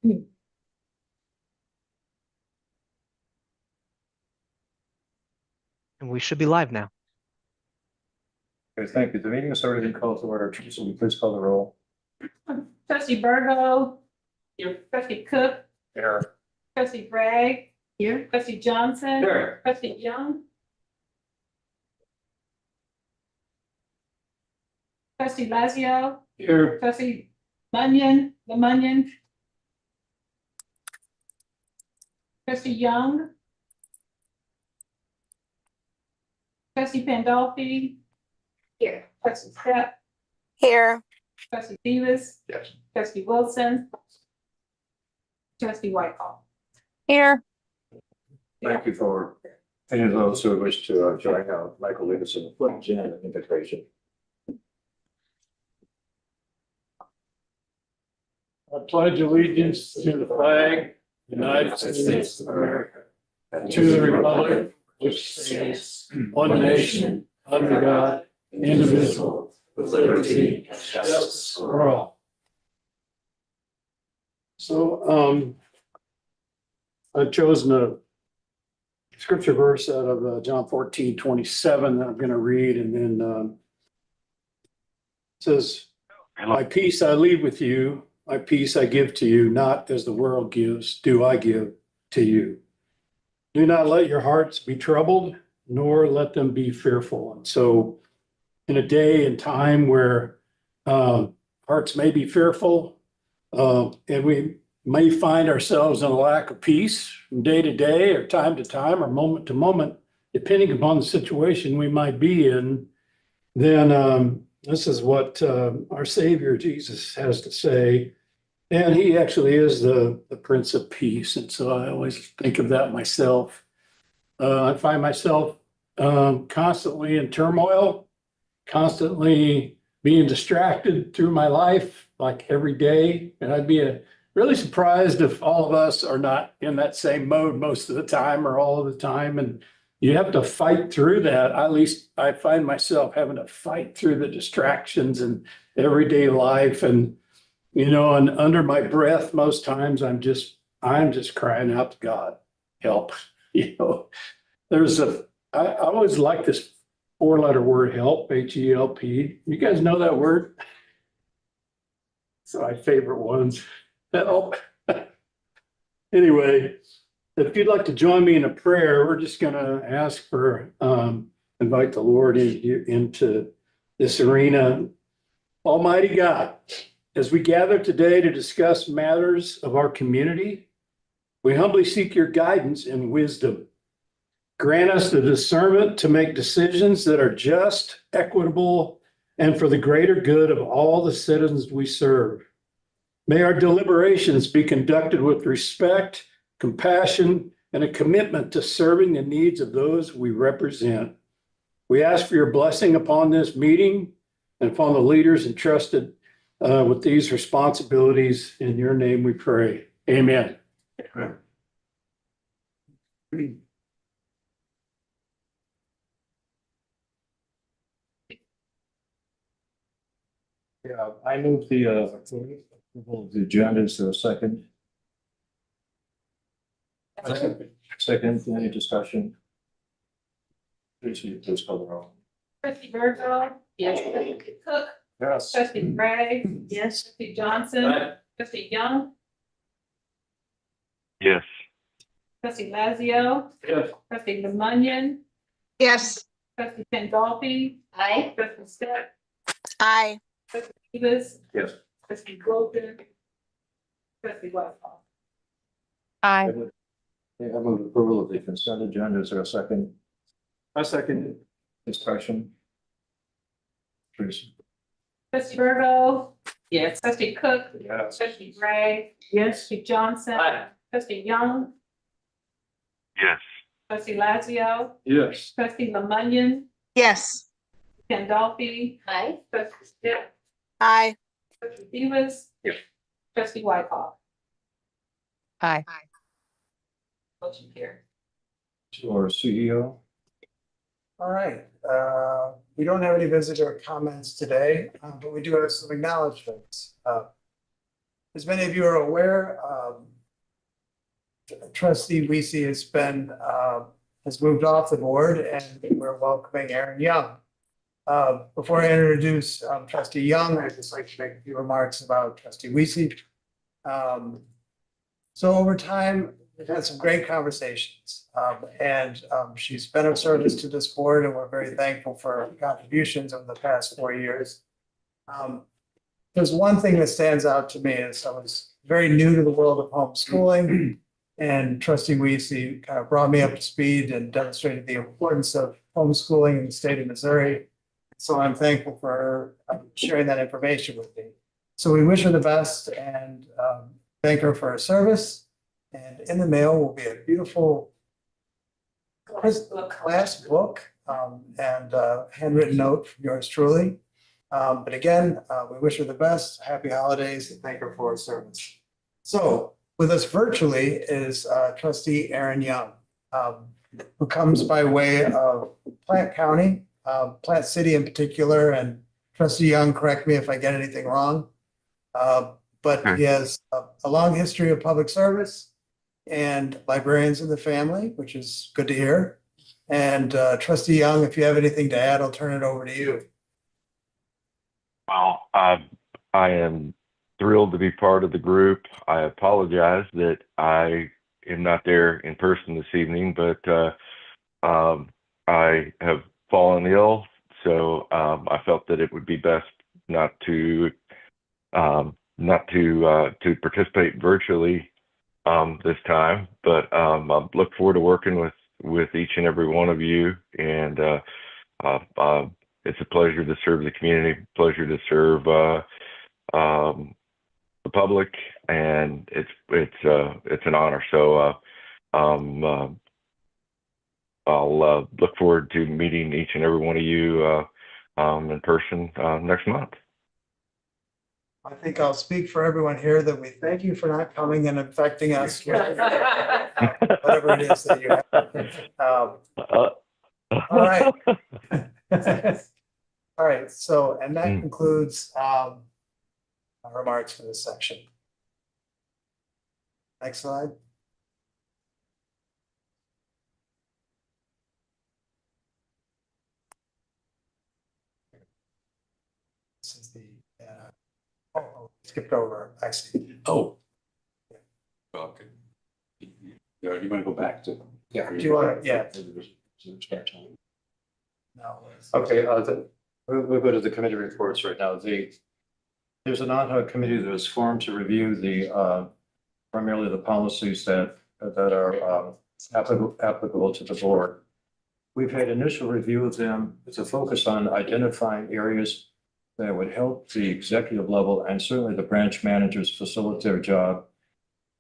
And we should be live now. Okay, thank you. The meeting is already called to order. Teresa, will you please call the roll? Trustee Virgo, your trustee Cook, Here. trustee Bragg, here, trustee Johnson, Here. trustee Young, trustee Lazio, Here. trustee Lemunion, trustee Young, trustee Pandolfi, here, trustee Step, Here. trustee Davis, Yes. trustee Wilson, trustee Whitehall. Here. Thank you for any of those who wish to join Michael lead us in the pledge and invitation. I pledge allegiance to the flag, United States of America, and to the republic which stands one nation, under God, indivisible, with liberty and justice for all. So, I've chosen a scripture verse out of John 14:27 that I'm going to read, and then it says, "My peace I leave with you, my peace I give to you, not as the world gives, do I give to you. Do not let your hearts be troubled, nor let them be fearful." And so in a day and time where hearts may be fearful, and we may find ourselves in a lack of peace from day to day or time to time or moment to moment, depending upon the situation we might be in, then this is what our Savior Jesus has to say. And he actually is the Prince of Peace. And so I always think of that myself. I find myself constantly in turmoil, constantly being distracted through my life, like every day. And I'd be really surprised if all of us are not in that same mode most of the time or all of the time. And you have to fight through that. At least I find myself having to fight through the distractions in everyday life. And and under my breath, most times I'm just crying out to God, help. I always like this 4-letter word, help, HELP. You guys know that word? It's my favorite ones. Help. Anyway, if you'd like to join me in a prayer, we're just going to ask for, invite the Lord into this arena. Almighty God, as we gather today to discuss matters of our community, we humbly seek your guidance and wisdom. Grant us the discernment to make decisions that are just, equitable, and for the greater good of all the citizens we serve. May our deliberations be conducted with respect, compassion, and a commitment to serving the needs of those we represent. We ask for your blessing upon this meeting and upon the leaders entrusted with these responsibilities. In your name we pray. Amen. Yeah, I move the approval of the agenda. Is there a second? Second, any discussion? Please call the roll. Trustee Virgo, yes, trustee Cook, Yes. trustee Bragg, Yes. trustee Johnson, Aye. trustee Young, Yes. trustee Lazio, Yes. trustee Lemunion, Yes. trustee Pandolfi, Aye. trustee Step, Aye. trustee Davis, Yes. trustee Wilson, trustee Whitehall. Aye. I move approval of the consent agenda. Is there a second? A second. Discussion? Teresa? Trustee Virgo, yes, trustee Cook, Yes. trustee Bragg, yes, trustee Johnson, Aye. trustee Young, Yes. trustee Lazio, Yes. trustee Lemunion, Yes. Pandolfi, Aye. trustee Step, Aye. trustee Davis, Yes. trustee Whitehall. Aye. Motion carried. To our CEO. All right, we don't have any visitor comments today, but we do have some acknowledgements. as many of you are aware, trustee Weesey has moved off the board and we're welcoming Aaron Young. Before I introduce trustee Young, I'd just like to make a few remarks about trustee Weesey. So over time, we've had some great conversations, and she's been of service to this board, and we're very thankful for her contributions over the past 4 years. There's one thing that stands out to me is I was very new to the world of homeschooling, and trustee Weesey kind of brought me up to speed and demonstrated the importance of homeschooling in the state of Missouri. So I'm thankful for her sharing that information with me. So we wish her the best and thank her for her service. And in the mail will be a beautiful class book and handwritten note from yours truly. But again, we wish her the best, happy holidays, and thank her for her service. So with us virtually is trustee Aaron Young, who comes by way of Plant County, Plant City in particular, and trustee Young, correct me if I get anything wrong. But he has a long history of public service and librarians in the family, which is good to hear. And trustee Young, if you have anything to add, I'll turn it over to you. Well, I am thrilled to be part of the group. I apologize that I am not there in person this evening, but I have fallen ill, so I felt that it would be best not to participate virtually this time. But I look forward to working with each and every one of you, and it's a pleasure to serve the community, pleasure to serve the public, and it's an honor. So I'll look forward to meeting each and every one of you in person next month. I think I'll speak for everyone here that we thank you for not coming and infecting us with whatever it is that you have. All right. All right, so, and that concludes our remarks for this section. Next slide. This is the, skipped over, I see. Oh. Okay. Yeah, you want to go back to? Yeah, do you want to, yeah. No. Okay, we'll go to the committee reports right now. There's an ad hoc committee that was formed to review the primarily the policies that are applicable to the board. We've had initial review of them. It's a focus on identifying areas that would help the executive level and certainly the branch managers facilitate their job.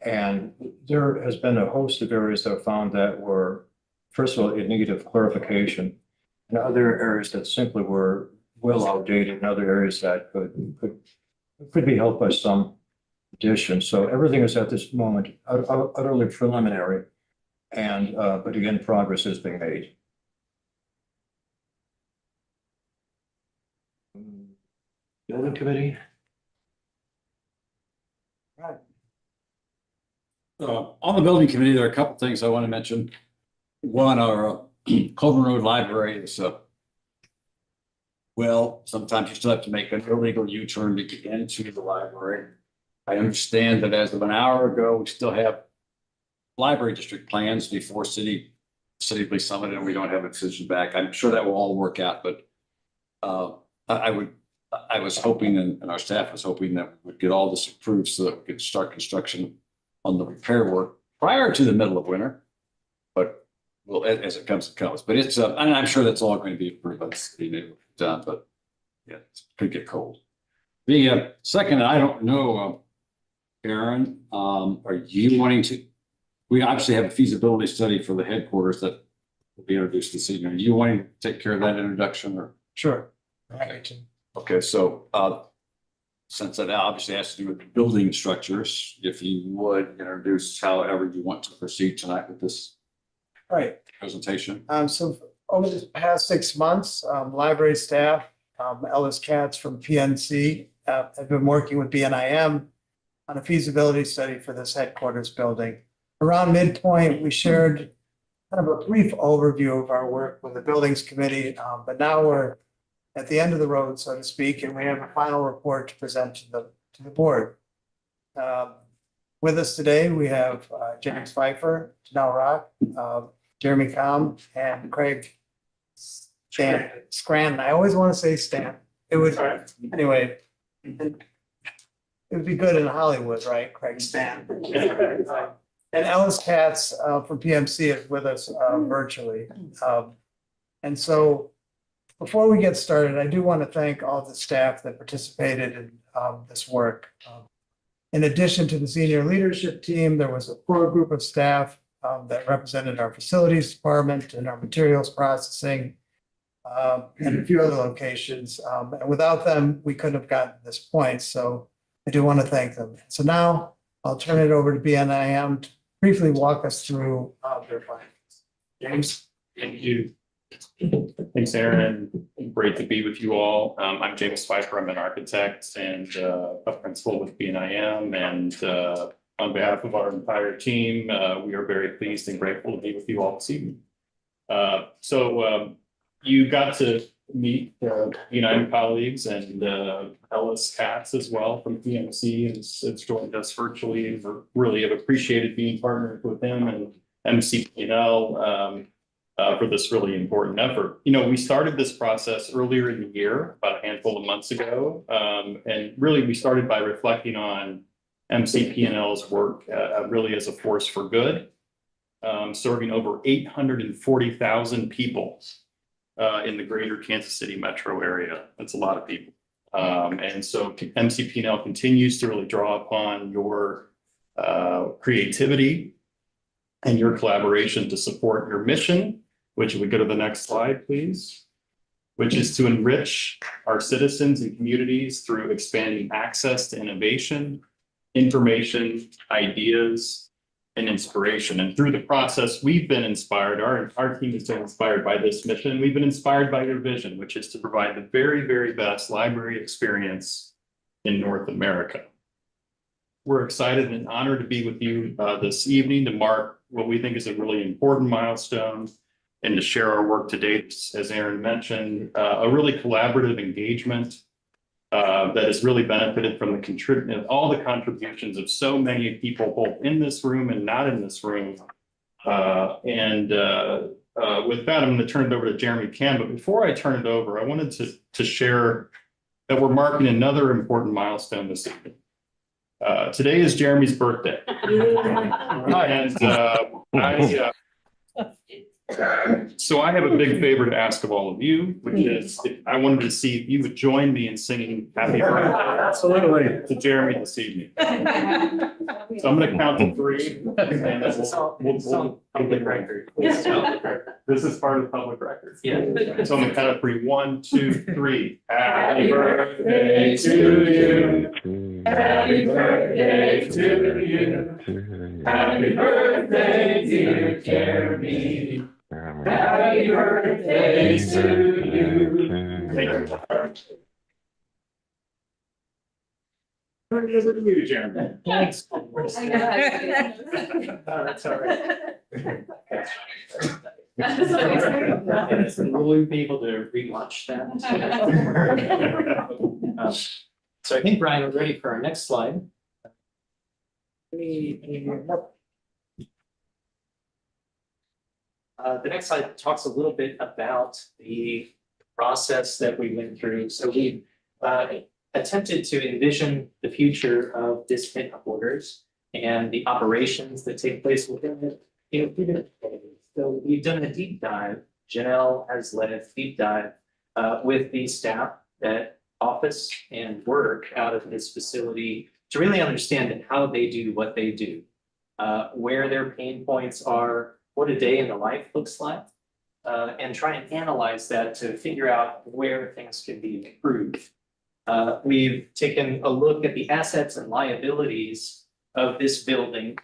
And there has been a host of areas that were found that were, first of all, in need of clarification, and other areas that simply were well outdated, and other areas that could be helped by some addition. So everything is at this moment utterly preliminary, and but again, progress is being made. Building committee. Right. On the building committee, there are a couple things I want to mention. One, our Colburn Road Library is well, sometimes you still have to make an illegal U-turn to get into the library. I understand that as of an hour ago, we still have library district plans before City of Lee Summit, and we don't have a decision back. I'm sure that will all work out, but I was hoping, and our staff was hoping, that we would get all this approved so that we could start construction on the repair work prior to the middle of winter. But well, as it comes, it comes. But it's and I'm sure that's all going to be approved by the city done. But yeah, it could get cold. The second, I don't know, Aaron, are you wanting to? We obviously have a feasibility study for the headquarters that will be introduced this evening. Are you wanting to take care of that introduction, or? Sure. Okay, so since that obviously has to do with building structures, if you would introduce however you want to proceed tonight with this Right. presentation. So over the past 6 months, library staff, Ellis Katz from PNC, have been working with BNIM on a feasibility study for this headquarters building. Around midpoint, we shared kind of a brief overview of our work with the buildings committee, but now we're at the end of the road, so to speak, and we have a final report to present to the board. With us today, we have James Pfeiffer, Janelle Rock, Jeremy Com, and Craig Scranton. I always want to say Stan. It was, anyway. It would be good in Hollywood, right? Craig Stan. And Ellis Katz from PMC is with us virtually. And so before we get started, I do want to thank all the staff that participated in this work. In addition to the senior leadership team, there was a core group of staff that represented our facilities department and our materials processing and a few other locations. And without them, we couldn't have gotten to this point. So I do want to thank them. So now I'll turn it over to BNIM to briefly walk us through their findings. James? Thank you. Thanks, Aaron. Great to be with you all. I'm James Pfeiffer. I'm an architect and a principal with BNIM. And on behalf of our entire team, we are very pleased and grateful to be with you all this evening. You got to meet BNIM colleagues and Ellis Katz as well from PMC has joined us virtually. We really have appreciated being partnered with him and MCPL for this really important effort. We started this process earlier in the year, about a handful of months ago. And really we started by reflecting on MCPL's work really as a force for good, serving over 840,000 people in the greater Kansas City metro area. That's a lot of people. And so MCPL continues to really draw upon your creativity and your collaboration to support your mission, which we go to the next slide, please, which is to enrich our citizens and communities through expanding access to innovation, information, ideas, and inspiration. And through the process, we've been inspired, our team has been inspired by this mission. We've been inspired by your vision, which is to provide the very, very best library experience in North America. We're excited and honored to be with you this evening to mark what we think is a really important milestone and to share our work to date, as Aaron mentioned, a really collaborative engagement that has really benefited from all the contributions of so many people, both in this room and not in this room. With that, I'm going to turn it over to Jeremy Kam. But before I turn it over, I wanted to share that we're marking another important milestone this evening. Today is Jeremy's birthday. So I have a big favor to ask of all of you, which is I wanted to see if you would join me in singing happy birthday. Absolutely. To Jeremy this evening. So I'm going to count to 3. And we'll public record. This is part of the public record. Yeah. So I'm going to count to 3. 1, 2, 3. Happy birthday to you. Happy birthday to you. Happy birthday, dear Jeremy. Happy birthday to you. Thank you. What are you, Jeremy? Thanks. That's all right. Will we be able to relaunch that? So I think, Brian, we're ready for our next slide. The next slide talks a little bit about the process that we went through. So we attempted to envision the future of this headquarters and the operations that take place within it. So we've done a deep dive. Janelle has led a deep dive with the staff that office and work out of this facility to really understand how they do what they do, where their pain points are, what a day in the life looks like, and try and analyze that to figure out where things can be improved. We've taken a look at the assets and liabilities of this building,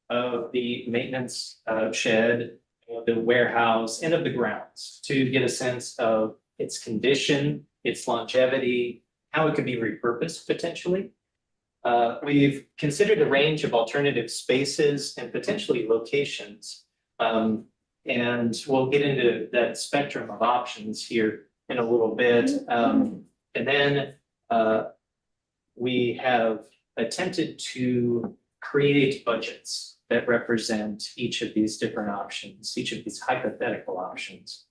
of the maintenance shed, the warehouse, and of the grounds to get a sense of its condition, its longevity, how it could be repurposed potentially. We've considered a range of alternative spaces and potentially locations. And we'll get into that spectrum of options here in a little bit. And then we have attempted to create budgets that represent each of these different options, each of these hypothetical options,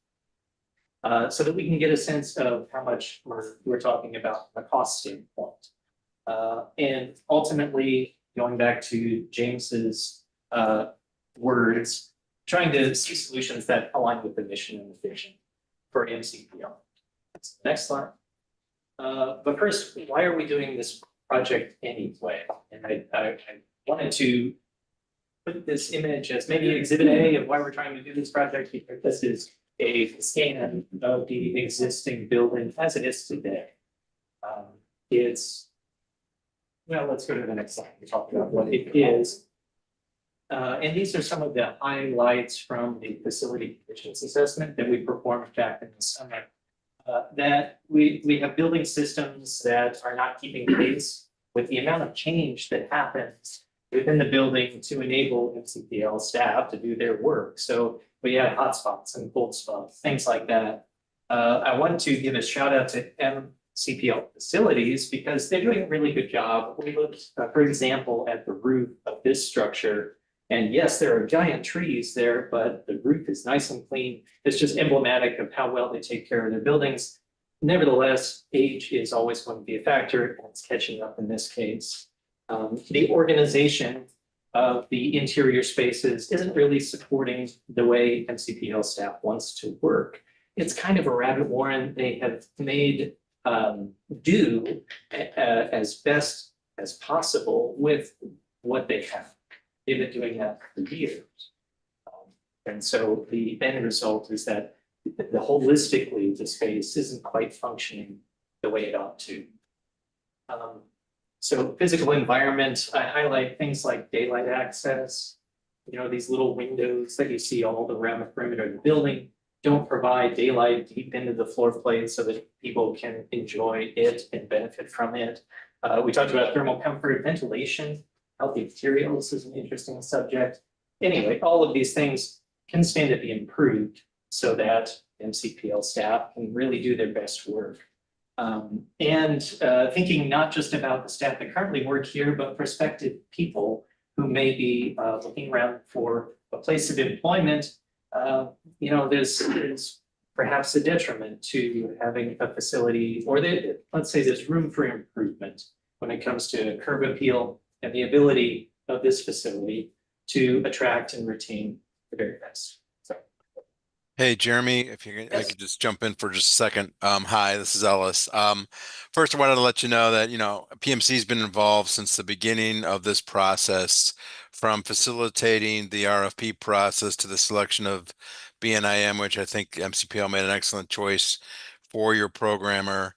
so that we can get a sense of how much we're talking about from a cost standpoint. And ultimately, going back to James's words, trying to see solutions that align with the mission and the vision for MCPL. Next slide. But first, why are we doing this project anyway? And I wanted to put this image as maybe exhibit A of why we're trying to do this project, because this is a scan of the existing building as it is today. Well, let's go to the next slide. We talked about what it is. And these are some of the highlights from the facility conditions assessment that we performed back in the summer. That we have building systems that are not keeping pace with the amount of change that happens within the building to enable MCPL staff to do their work. So we have hotspots and cold spots, things like that. I want to give a shout out to MCPL facilities because they're doing a really good job. We looked, for example, at the roof of this structure. And yes, there are giant trees there, but the roof is nice and clean. It's just emblematic of how well they take care of their buildings. Nevertheless, age is always going to be a factor, and it's catching up in this case. The organization of the interior spaces isn't really supporting the way MCPL staff wants to work. It's kind of a rabbit warren. They have made do as best as possible with what they have. They've been doing that for years. And so the end result is that the holistically, the space isn't quite functioning the way it ought to. So physical environment, I highlight things like daylight access. You know, these little windows that you see all around the perimeter of the building don't provide daylight deep into the floor plate so that people can enjoy it and benefit from it. We talked about thermal comfort, ventilation. Healthy materials is an interesting subject. Anyway, all of these things can stand to be improved so that MCPL staff can really do their best work. Thinking not just about the staff that currently work here, but prospective people who may be looking around for a place of employment. You know, there's perhaps a detriment to having a facility, or let's say there's room for improvement when it comes to curb appeal and the ability of this facility to attract and retain the very best. So. Hey, Jeremy, if you can, I could just jump in for just a second. Hi, this is Ellis. First, I wanted to let you know that, PMC has been involved since the beginning of this process, from facilitating the RFP process to the selection of BNIM, which I think MCPL made an excellent choice for your programmer.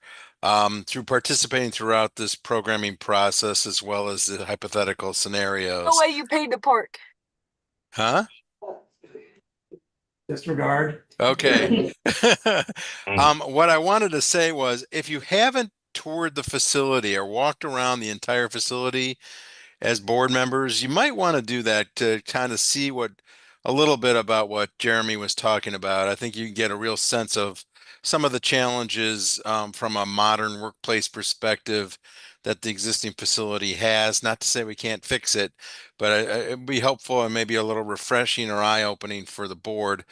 Through participating throughout this programming process, as well as the hypothetical scenarios. No way you paid the park. Huh? Disregard. Okay. What I wanted to say was, if you haven't toured the facility or walked around the entire facility as board members, you might want to do that to kind of see a little bit about what Jeremy was talking about. I think you can get a real sense of some of the challenges from a modern workplace perspective that the existing facility has. Not to say we can't fix it, but it'd be helpful and maybe a little refreshing or eye-opening for the board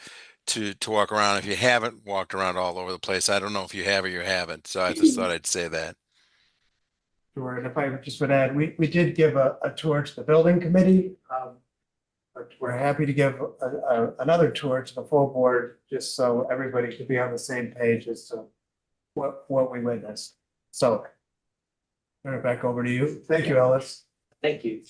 to walk around if you haven't walked around all over the place. I don't know if you have or you haven't, so I just thought I'd say that. Sure, and if I just would add, we did give a tour to the building committee. But we're happy to give another tour to the full board, just so everybody could be on the same page as to what we witnessed. So turn it back over to you. Thank you, Ellis. Thank you.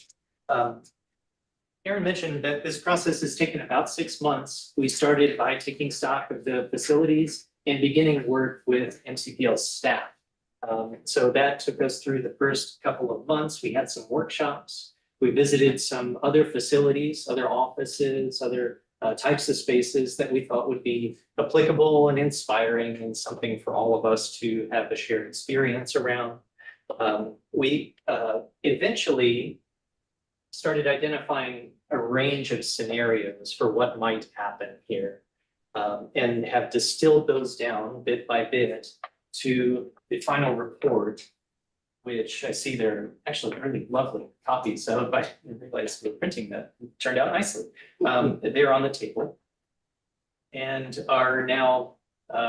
Aaron mentioned that this process has taken about 6 months. We started by taking stock of the facilities and beginning work with MCPL staff. So that took us through the first couple of months. We had some workshops. We visited some other facilities, other offices, other types of spaces that we thought would be applicable and inspiring and something for all of us to have a shared experience around. We eventually started identifying a range of scenarios for what might happen here, and have distilled those down bit by bit to the final report, which I see they're actually really lovely copies of. I didn't realize we were printing that. It turned out nicely. They're on the table and are now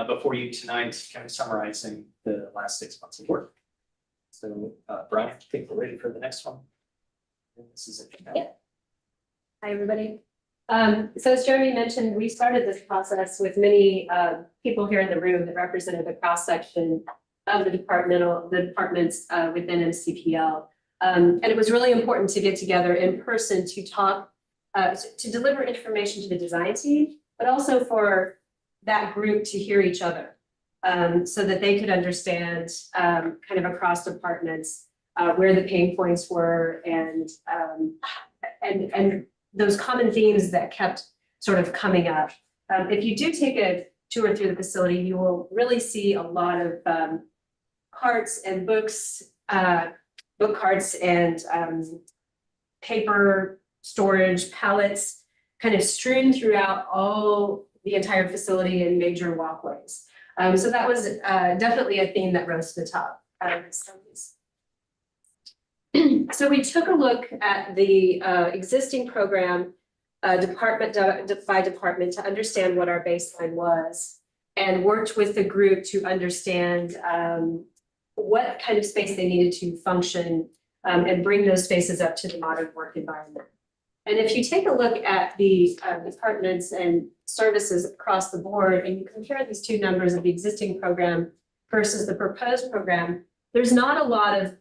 before you tonight, kind of summarizing the last 6 months of work. So Brian, I think we're ready for the next one. And this is it. Yeah. Hi, everybody. So as Jeremy mentioned, we started this process with many people here in the room that represented the cross-section of the departments within MCPL. And it was really important to get together in person to talk, to deliver information to the design team, but also for that group to hear each other, so that they could understand kind of across departments where the pain points were and those common themes that kept sort of coming up. If you do take a tour through the facility, you will really see a lot of carts and books, book carts and paper storage pallets kind of strewn throughout the entire facility in major walkways. So that was definitely a theme that rose to the top. So we took a look at the existing program department by department to understand what our baseline was, and worked with the group to understand what kind of space they needed to function and bring those spaces up to the modern work environment. And if you take a look at the departments and services across the board, and you compare these two numbers of the existing program versus the proposed program, there's not a lot of,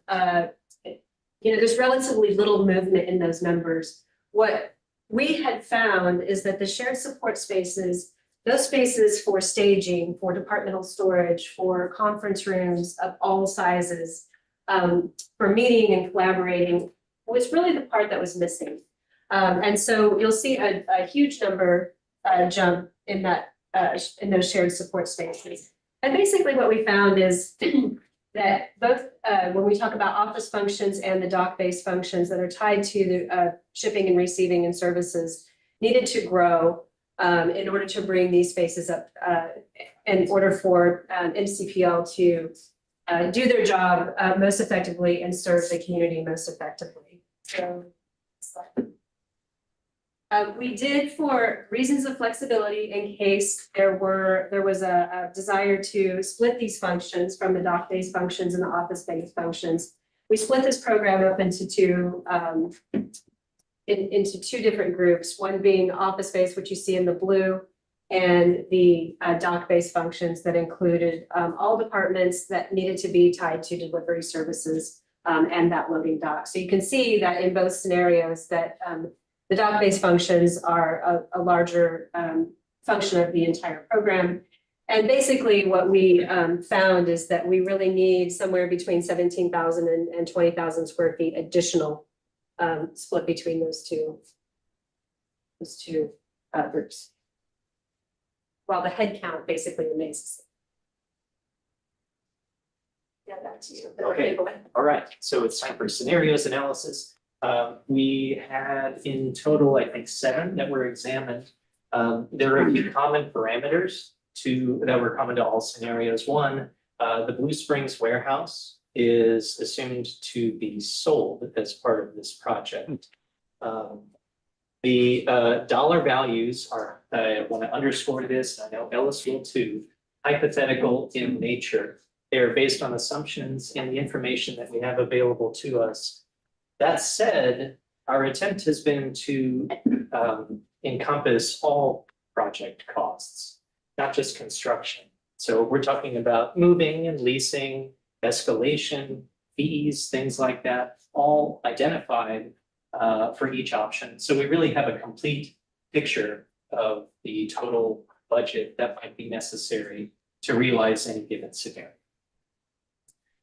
there's relatively little movement in those numbers. What we had found is that the shared support spaces, those spaces for staging, for departmental storage, for conference rooms of all sizes, for meeting and collaborating, was really the part that was missing. And so you'll see a huge number jump in that in those shared support spaces. And basically what we found is that both when we talk about office functions and the dock-based functions that are tied to the shipping and receiving and services needed to grow in order to bring these spaces up in order for MCPL to do their job most effectively and serve the community most effectively. So, we did, for reasons of flexibility, in case there was a desire to split these functions from the dock-based functions and the office-based functions, we split this program up into two different groups. One being office-based, which you see in the blue, and the dock-based functions that included all departments that needed to be tied to delivery services and that loading dock. So you can see that in both scenarios that the dock-based functions are a larger function of the entire program. And basically what we found is that we really need somewhere between 17,000 and 20,000 square feet additional split between those two groups. While the head count basically remains the same. Yeah, back to you. Okay, all right, so it's time for scenarios analysis. We had in total, I think, 7 that were examined. There are a few common parameters that were common to all scenarios. One, the Blue Springs warehouse is assumed to be sold as part of this project. The dollar values are, I want to underscore this, I know Ellis will too, hypothetical in nature. They're based on assumptions and the information that we have available to us. That said, our attempt has been to encompass all project costs, not just construction. So we're talking about moving and leasing, escalation, fees, things like that, all identified for each option. So we really have a complete picture of the total budget that might be necessary to realize any given scenario.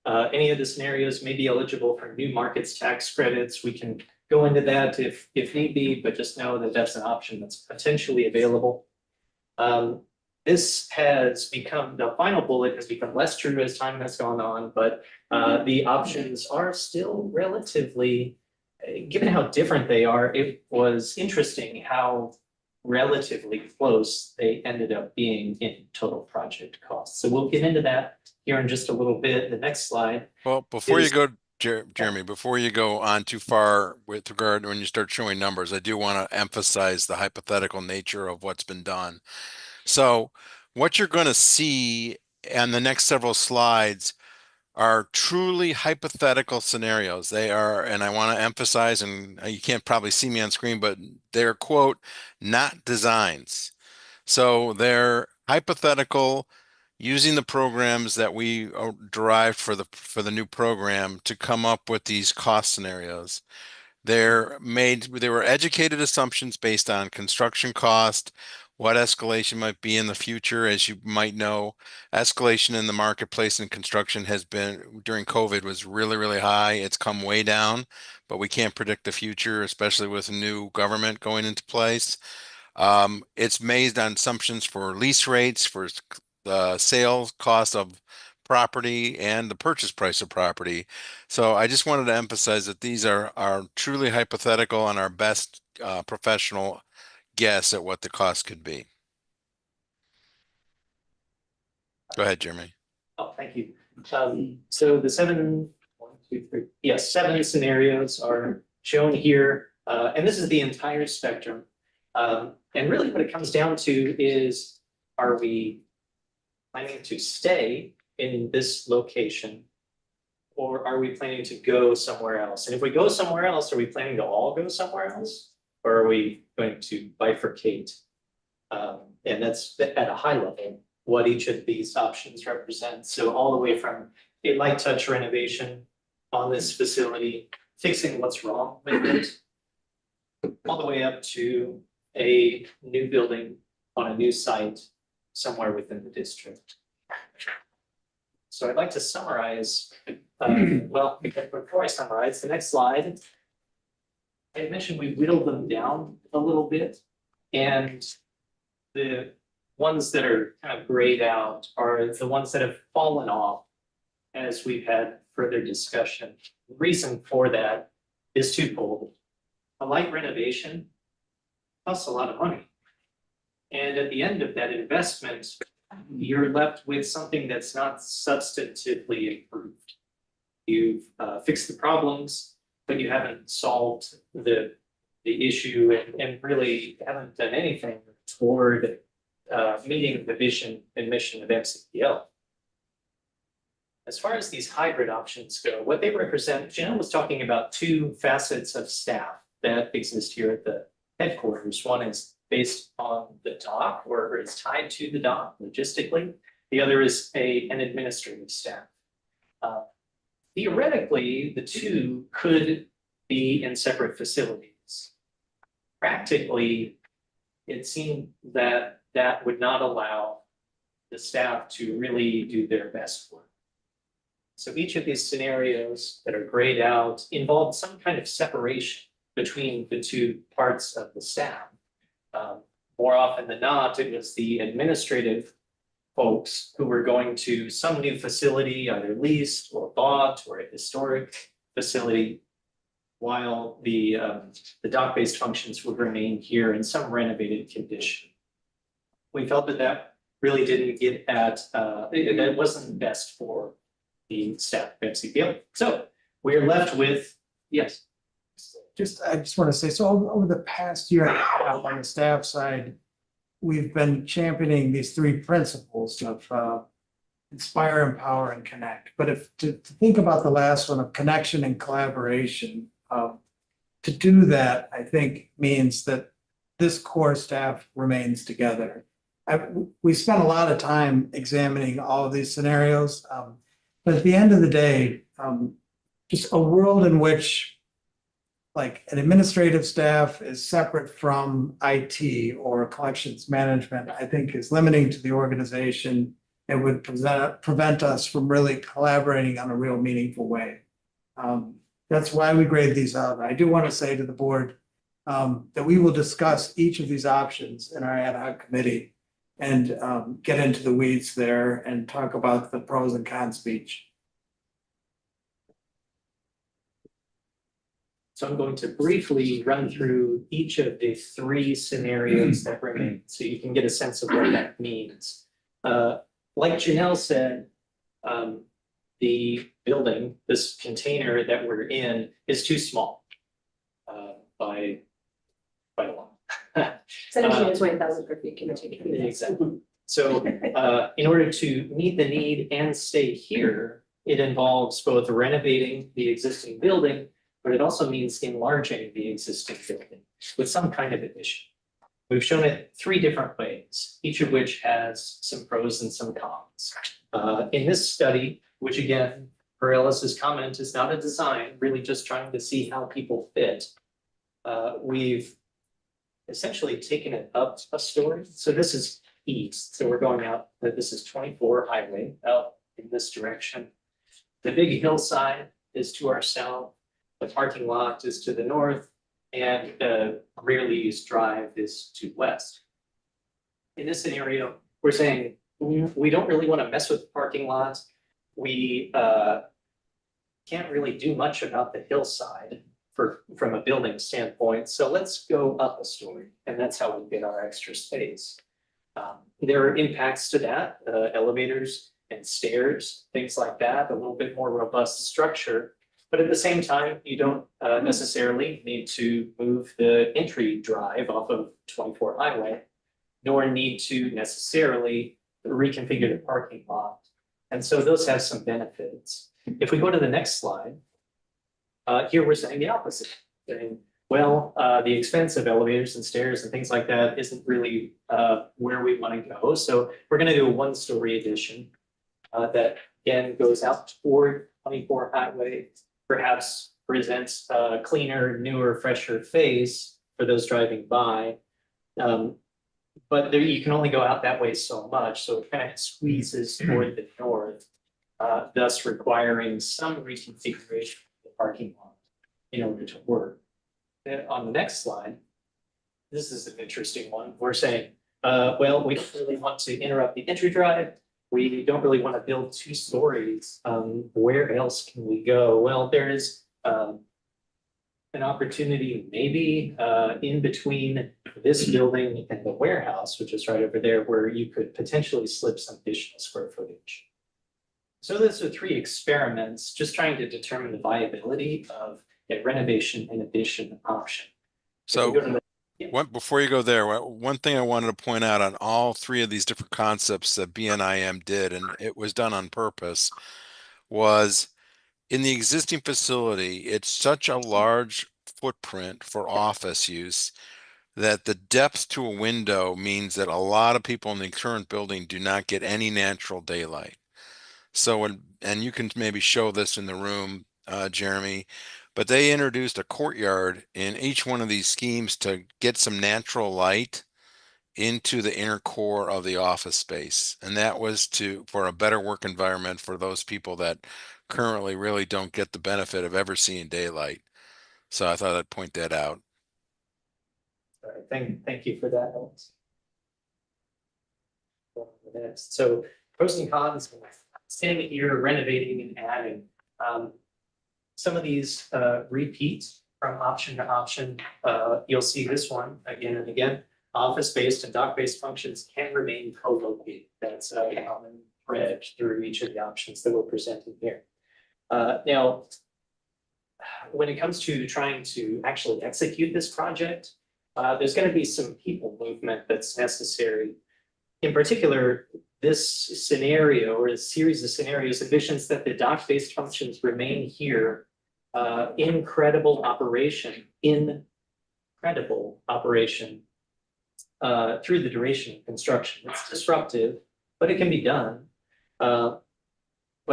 Any of the scenarios may be eligible for new markets tax credits. We can go into that if need be, but just know that that's an option that's potentially available. this has become, the final bullet has become less true as time has gone on, but the options are still relatively, given how different they are, it was interesting how relatively close they ended up being in total project costs. So we'll get into that here in just a little bit. The next slide. Well, before you is- go, Jeremy, before you go on too far with regard when you start showing numbers, I do want to emphasize the hypothetical nature of what's been done. So what you're going to see on the next several slides are truly hypothetical scenarios. They are, and I want to emphasize, and you can't probably see me on screen, but they're, quote, not designs. So they're hypothetical, using the programs that we derived for the new program to come up with these cost scenarios. They were educated assumptions based on construction cost, what escalation might be in the future. As you might know, escalation in the marketplace and construction has been, during COVID, was really, really high. It's come way down, but we can't predict the future, especially with a new government going into place. It's based on assumptions for lease rates, for the sales cost of property and the purchase price of property. So I just wanted to emphasize that these are truly hypothetical and our best professional guess at what the cost could be. Go ahead, Jeremy. Oh, thank you. So the seven scenarios are shown here. And this is the entire spectrum. And really what it comes down to is, are we planning to stay in this location? Or are we planning to go somewhere else? And if we go somewhere else, are we planning to all go somewhere else? Or are we going to bifurcate? And that's at a high level, what each of these options represents. So all the way from a light touch renovation on this facility, fixing what's wrong with it, all the way up to a new building on a new site somewhere within the district. So I'd like to summarize, well, before I summarize, the next slide. I had mentioned we whittled them down a little bit, and the ones that are kind of grayed out are the ones that have fallen off as we've had further discussion. The reason for that is twofold. A light renovation costs a lot of money. And at the end of that investment, you're left with something that's not substantively improved. You've fixed the problems, but you haven't solved the issue and really haven't done anything toward meeting the vision and mission of MCPL. As far as these hybrid options go, what they represent, Jen was talking about two facets of staff that exist here at the headquarters. One is based on the dock, or is tied to the dock logistically. The other is an administrative staff. Theoretically, the two could be in separate facilities. Practically, it seemed that that would not allow the staff to really do their best work. So each of these scenarios that are grayed out involved some kind of separation between the two parts of the staff. More often than not, it was the administrative folks who were going to some new facility, either leased or bought, or a historic facility, while the dock-based functions would remain here in some renovated condition. We felt that that really didn't get at, that wasn't best for the staff of MCPL. So we're left with, yes. I just want to say, so over the past year and a half on the staff side, we've been championing these three principles of inspire, empower, and connect. But if to think about the last one of connection and collaboration, to do that, I think means that this core staff remains together. We spent a lot of time examining all of these scenarios, but at the end of the day, just a world in which like an administrative staff is separate from IT or collections management, I think is limiting to the organization and would prevent us from really collaborating on a real meaningful way. That's why we grade these out. I do want to say to the board that we will discuss each of these options in our ad hoc committee. and get into the weeds there and talk about the pros and cons of each. So I'm going to briefly run through each of the three scenarios that remain, so you can get a sense of what that means. Like Janelle said, the building, this container that we're in, is too small by quite a lot. 17 to 20,000 square feet can take it. Exactly. So in order to meet the need and stay here, it involves both renovating the existing building, but it also means enlarging the existing building with some kind of addition. We've shown it three different ways, each of which has some pros and some cons. In this study, which again, per Ellis's comment, is not a design, really just trying to see how people fit. We've essentially taken it up a story. So this is east. So we're going out, this is 24 highway out in this direction. The big hillside is to our south. The parking lot is to the north, and the rarely used drive is to west. In this scenario, we're saying we don't really want to mess with the parking lot. We can't really do much about the hillside from a building standpoint. So let's go up a story, and that's how we get our extra space. There are impacts to that, elevators and stairs, things like that, a little bit more robust structure. But at the same time, you don't necessarily need to move the entry drive off of 24 highway, nor need to necessarily reconfigure the parking lot. And so those have some benefits. If we go to the next slide, here we're saying the opposite. Saying, well, the expense of elevators and stairs and things like that isn't really where we want to go. So we're going to do a one-story addition that again goes out toward 24 highway, perhaps presents a cleaner, newer, fresher face for those driving by. But there, you can only go out that way so much, so it kind of squeezes toward the north, thus requiring some reconfiguration of the parking lot in order to work. Then on the next slide, this is an interesting one. We're saying, well, we don't really want to interrupt the entry drive. We don't really want to build two stories. Where else can we go? Well, there is an opportunity maybe in between this building and the warehouse, which is right over there, where you could potentially slip some additional square footage. So those are three experiments, just trying to determine the viability of a renovation and addition option. So before you go there, one thing I wanted to point out on all three of these different concepts that BNIM did, and it was done on purpose, was in the existing facility, it's such a large footprint for office use that the depth to a window means that a lot of people in the current building do not get any natural daylight. So, and you can maybe show this in the room, Jeremy, but they introduced a courtyard in each one of these schemes to get some natural light into the inner core of the office space. And that was for a better work environment for those people that currently really don't get the benefit of ever seeing daylight. So I thought I'd point that out. All right, thank you for that, Alex. So pros and cons, standing here, renovating and adding. Some of these repeat from option to option. You'll see this one again and again. Office-based and dock-based functions can remain co-located. That's a common thread through each of the options that we're presenting here. Now, when it comes to trying to actually execute this project, there's going to be some people movement that's necessary. In particular, this scenario or a series of scenarios envisions that the dock-based functions remain here in credible operation through the duration of construction. It's disruptive, but it can be done. But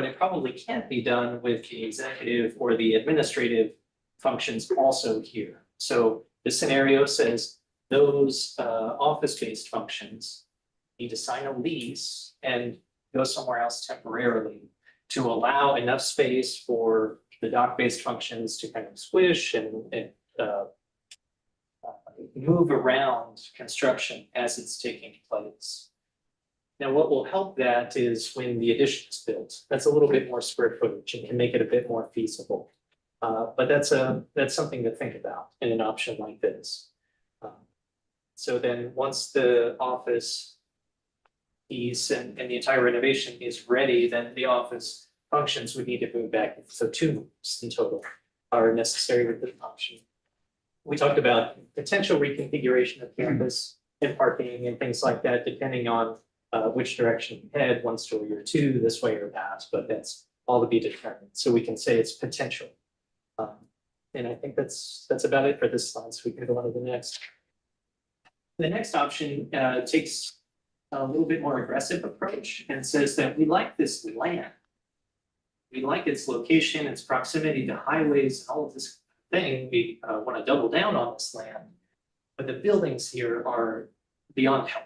it probably can't be done with the executive or the administrative functions also here. So the scenario says those office-based functions need to sign a lease and go somewhere else temporarily to allow enough space for the dock-based functions to kind of squish and move around construction as it's taking place. Now, what will help that is when the addition is built, that's a little bit more square footage and can make it a bit more feasible. But that's something to think about in an option like this. So then, once the office piece and the entire renovation is ready, then the office functions would need to move back. So 2 moves in total are necessary with this option. We talked about potential reconfiguration of campus and parking and things like that, depending on which direction you head, 1 story or 2, this way or that, but that's all to be determined. So we can say it's potential. And I think that's about it for this slide. So we can go on to the next. The next option takes a little bit more aggressive approach and says that we like this land. We like its location, its proximity to highways, and all of this thing. We want to double down on this land. But the buildings here are beyond help.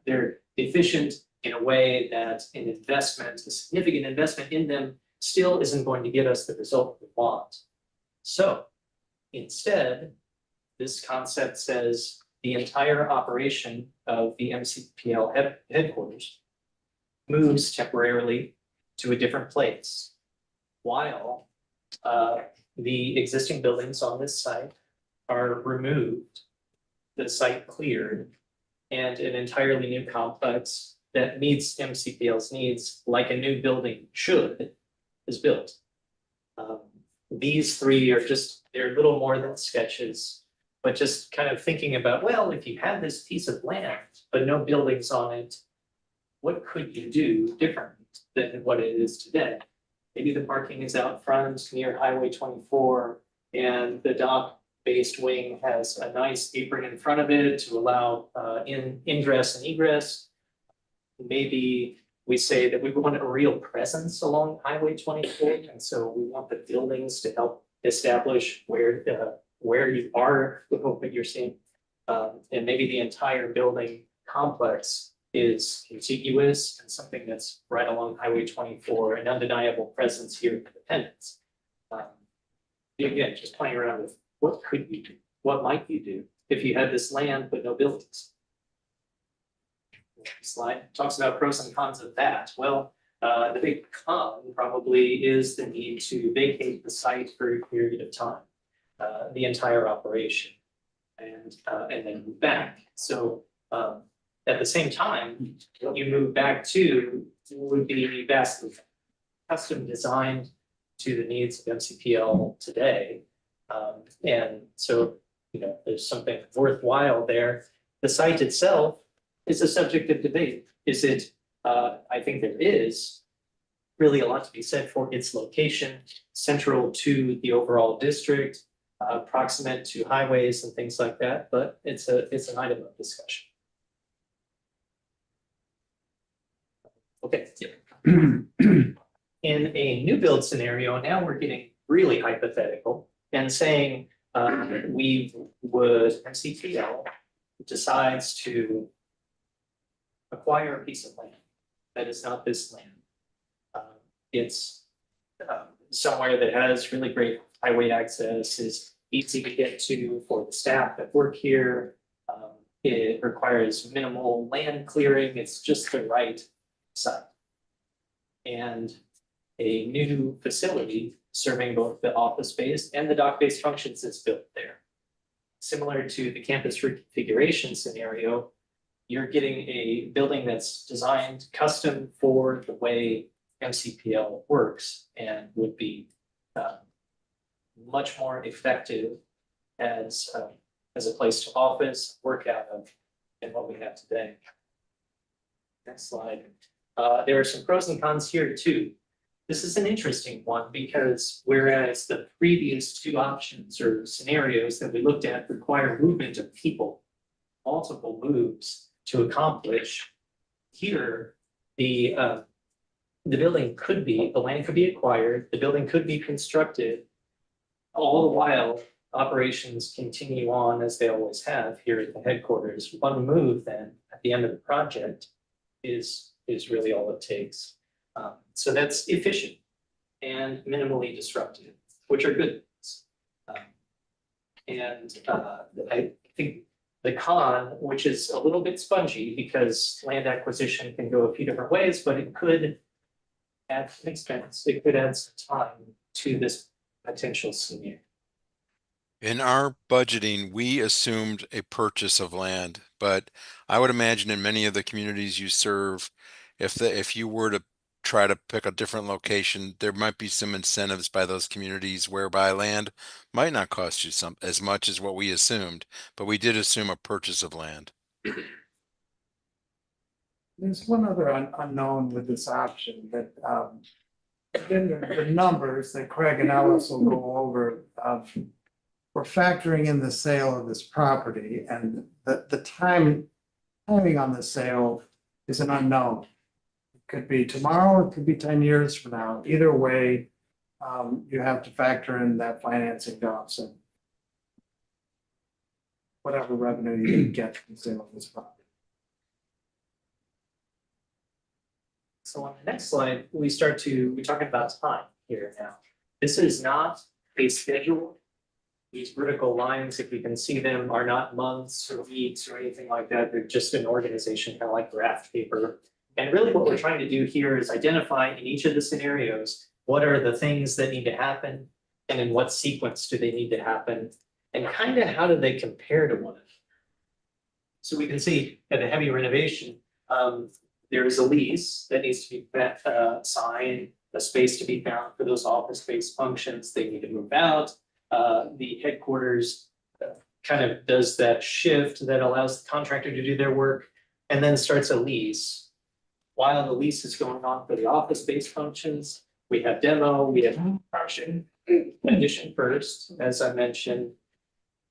They're efficient in a way that an investment, a significant investment in them, still isn't going to get us the result we want. So instead, this concept says the entire operation of the MCPL headquarters moves temporarily to a different place, while the existing buildings on this site are removed, the site cleared, and an entirely new complex that meets MCPL's needs, like a new building should, is built. These 3 are just, they're little more than sketches, but just kind of thinking about, well, if you had this piece of land, but no buildings on it, what could you do different than what it is today? Maybe the parking is out front near Highway 24, and the dock-based wing has a nice apron in front of it to allow ingress and egress. Maybe we say that we want a real presence along Highway 24, and so we want the buildings to help establish where you are, what you're seeing. And maybe the entire building complex is contiguous and something that's right along Highway 24, an undeniable presence here in Independence. Again, just playing around with what could you do? What might you do if you had this land but no buildings? Slide talks about pros and cons of that. Well, the big con probably is the need to vacate the site for a period of time, the entire operation, and then move back. So at the same time, what you move back to would be vastly custom designed to the needs of MCPL today. And so, there's something worthwhile there. The site itself is a subject of debate. Is it, I think there is really a lot to be said for its location, central to the overall district, proximate to highways and things like that, but it's an item of discussion. Okay. In a new build scenario, now we're getting really hypothetical and saying MCPL decides to acquire a piece of land that is not this land. It's somewhere that has really great highway access, is easy to get to for the staff that work here. It requires minimal land clearing. It's just the right site. And a new facility serving both the office-based and the dock-based functions is built there. Similar to the campus reconfiguration scenario, you're getting a building that's designed custom for the way MCPL works and would be much more effective as a place to office, work out of, than what we have today. Next slide. There are some pros and cons here too. This is an interesting one because whereas the previous 2 options or scenarios that we looked at require movement of people, multiple moves to accomplish, here the building could be, the land could be acquired, the building could be constructed, all the while operations continue on as they always have here at the headquarters. One move then at the end of the project is really all it takes. So that's efficient and minimally disruptive, which are good things. I think The con, which is a little bit spongy because land acquisition can go a few different ways, but it could add some expense. It could add some time to this potential scenario. In our budgeting, we assumed a purchase of land, but I would imagine in many of the communities you serve, if you were to try to pick a different location, there might be some incentives by those communities whereby land might not cost you as much as what we assumed, but we did assume a purchase of land. There's one other unknown with this option that, then the numbers that Craig and Alice will go over, we're factoring in the sale of this property and the timing on the sale is an unknown. It could be tomorrow, it could be 10 years from now. Either way, you have to factor in that financing costs and whatever revenue you can get from the sale of this property. So on the next slide, we're talking about time here now. This is not a schedule. These vertical lines, if you can see them, are not months or weeks or anything like that. They're just an organization, kind of like graph paper. And really what we're trying to do here is identify in each of the scenarios, what are the things that need to happen and in what sequence do they need to happen and kind of how do they compare to one another. So we can see at the heavy renovation, there is a lease that needs to be signed, a space to be found for those office-based functions. They need to move out. The headquarters kind of does that shift that allows the contractor to do their work and then starts a lease. While the lease is going on for the office-based functions, we have demo, we have construction, addition first, as I mentioned,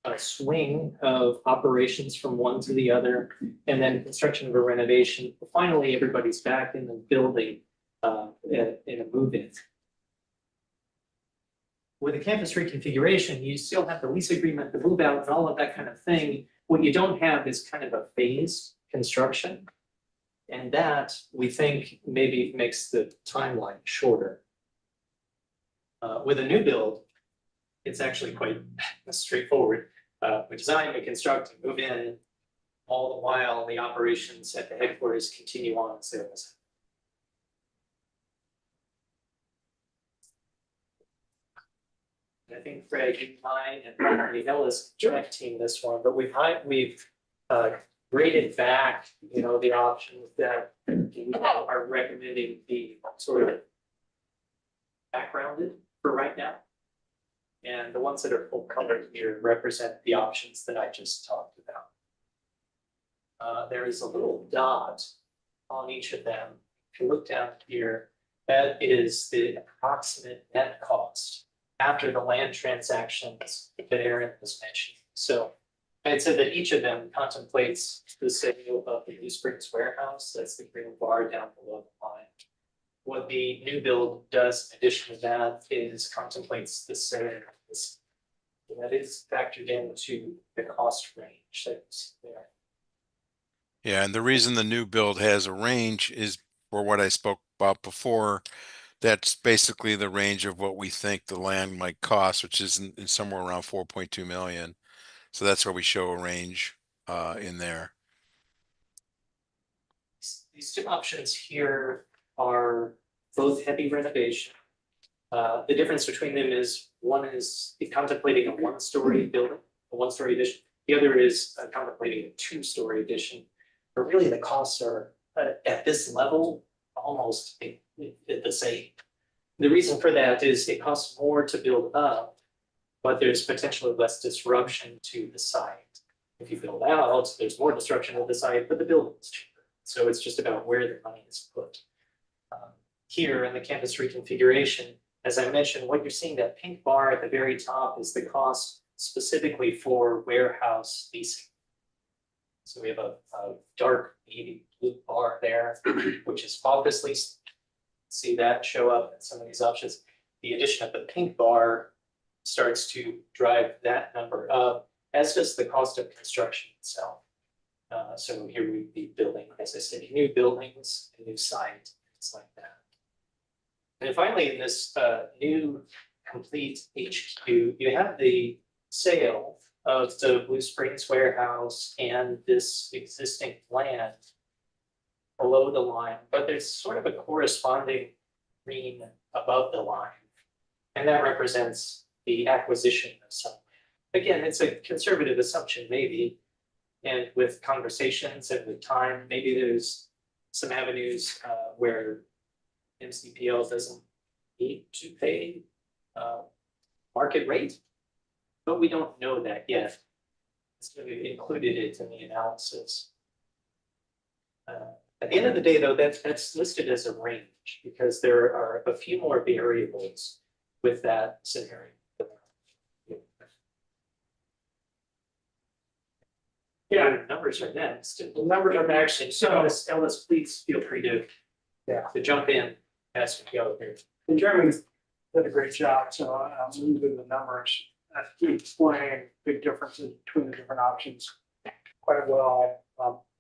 a swing of operations from one to the other, and then construction of a renovation. Finally, everybody's back in the building in a move-in. With a campus reconfiguration, you still have the lease agreement, the move out, and all of that kind of thing. What you don't have is kind of a phased construction. And that, we think, maybe makes the timeline shorter. With a new build, it's actually quite straightforward. We design, we construct, and move in, all the while the operations at the headquarters continue on as they always have. I think Craig and I and probably Ellis direct team this one, but we've graded back, the options that we are recommending be sort of backgrounded for right now. And the ones that are full color here represent the options that I just talked about. There is a little dot on each of them. If you look down here, that is the approximate net cost after the land transactions that Aaron was mentioning. So I had said that each of them contemplates the sale of the New Springs warehouse. That's the green bar down below the line. What the new build does in addition to that is contemplates the sale of this. That is factored into the cost range that's there. Yeah, and the reason the new build has a range is for what I spoke about before. That's basically the range of what we think the land might cost, which is somewhere around 4.2 million. So that's where we show a range in there. These two options here are both heavy renovation. The difference between them is one is contemplating a one-story building, a one-story addition. The other is contemplating a two-story addition. But really the costs are at this level almost the same. The reason for that is it costs more to build up, but there's potentially less disruption to the site. If you build out, there's more disruption to the site, but the building is cheaper. So it's just about where the money is put. Here in the campus reconfiguration, as I mentioned, what you're seeing, that pink bar at the very top is the cost specifically for warehouse leasing. So we have a dark navy blue bar there, which is office lease. See that show up in some of these options. The addition of the pink bar starts to drive that number up, as does the cost of construction itself. So here we'd be building, as I said, new buildings, a new site, things like that. And finally, in this new complete HQ, you have the sale of the Blue Springs warehouse and this existing land below the line, but there's sort of a corresponding green above the line. And that represents the acquisition of some. Again, it's a conservative assumption, maybe. And with conversations and with time, maybe there's some avenues where MCPL doesn't need to pay market rate, but we don't know that yet. So we've included it in the analysis. At the end of the day, though, that's listed as a range because there are a few more variables with that scenario. Yeah. The numbers are next. The numbers are next. So Ellis, please feel free to jump in as we go here. And Jeremy did a great job, so I'm moving the numbers. He explained big differences between the different options quite well.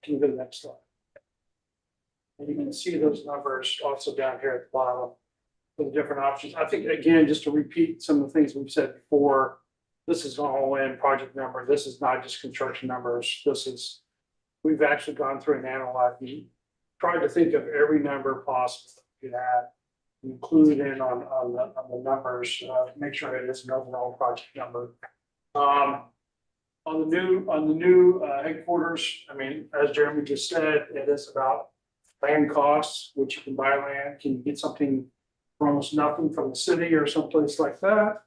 Can you go to the next slide? And you can see those numbers also down here at the bottom for the different options. I think, again, just to repeat some of the things we've said before, this is an all-in project number. This is not just construction numbers. We've actually gone through and analyzed, tried to think of every number possible that we could add, include in on the numbers, make sure it is an overall project number. On the new headquarters, I mean, as Jeremy just said, it is about land costs, which you can buy land, can you get something for almost nothing from the city or someplace like that?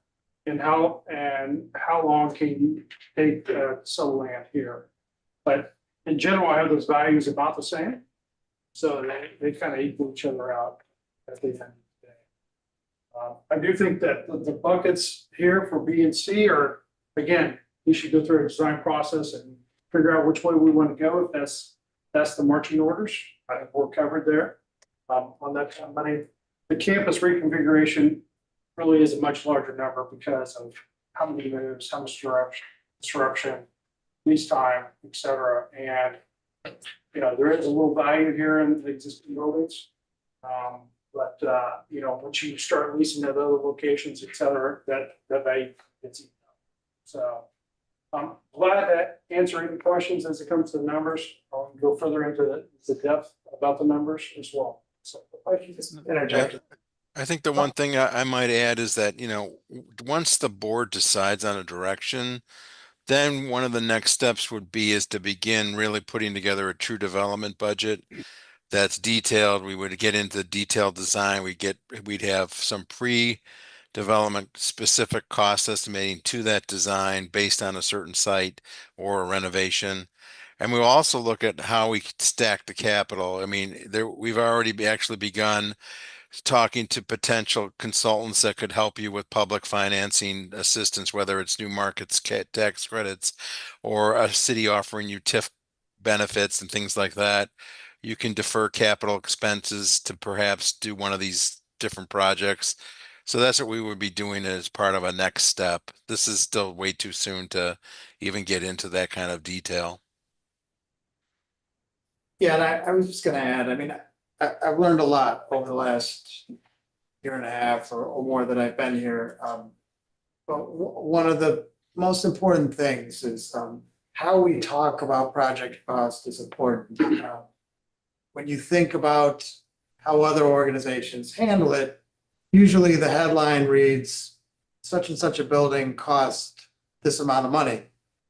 And how long can you take to sell land here? But in general, I have those values about the same. So they kind of equal each other out at the end of the day. I do think that the buckets here for B and C are, again, you should go through a design process and figure out which way we want to go. If that's the marching orders, I think we're covered there. On that kind of money, the campus reconfiguration really is a much larger number because of how many moves, how much disruption, lease time, et cetera. And, there is a little value here in the existing buildings. But once you start leasing at other locations, et cetera, that value gets eaten up. So I'm glad to answer any questions as it comes to the numbers. I'll go further into the depth about the numbers as well. So if I can just interject. I think the one thing I might add is that, once the board decides on a direction, then one of the next steps would be is to begin really putting together a true development budget that's detailed. We would get into detailed design. We'd have some pre-development specific cost estimating to that design based on a certain site or a renovation. And we'll also look at how we stack the capital. I mean, we've already actually begun talking to potential consultants that could help you with public financing assistance, whether it's new markets, tax credits, or a city offering you TIF benefits and things like that. You can defer capital expenses to perhaps do one of these different projects. So that's what we would be doing as part of a next step. This is still way too soon to even get into that kind of detail. Yeah, and I was just gonna add, I mean, I've learned a lot over the last year and a half or more that I've been here. But one of the most important things is how we talk about project cost is important. When you think about how other organizations handle it, usually the headline reads, such and such a building cost this amount of money.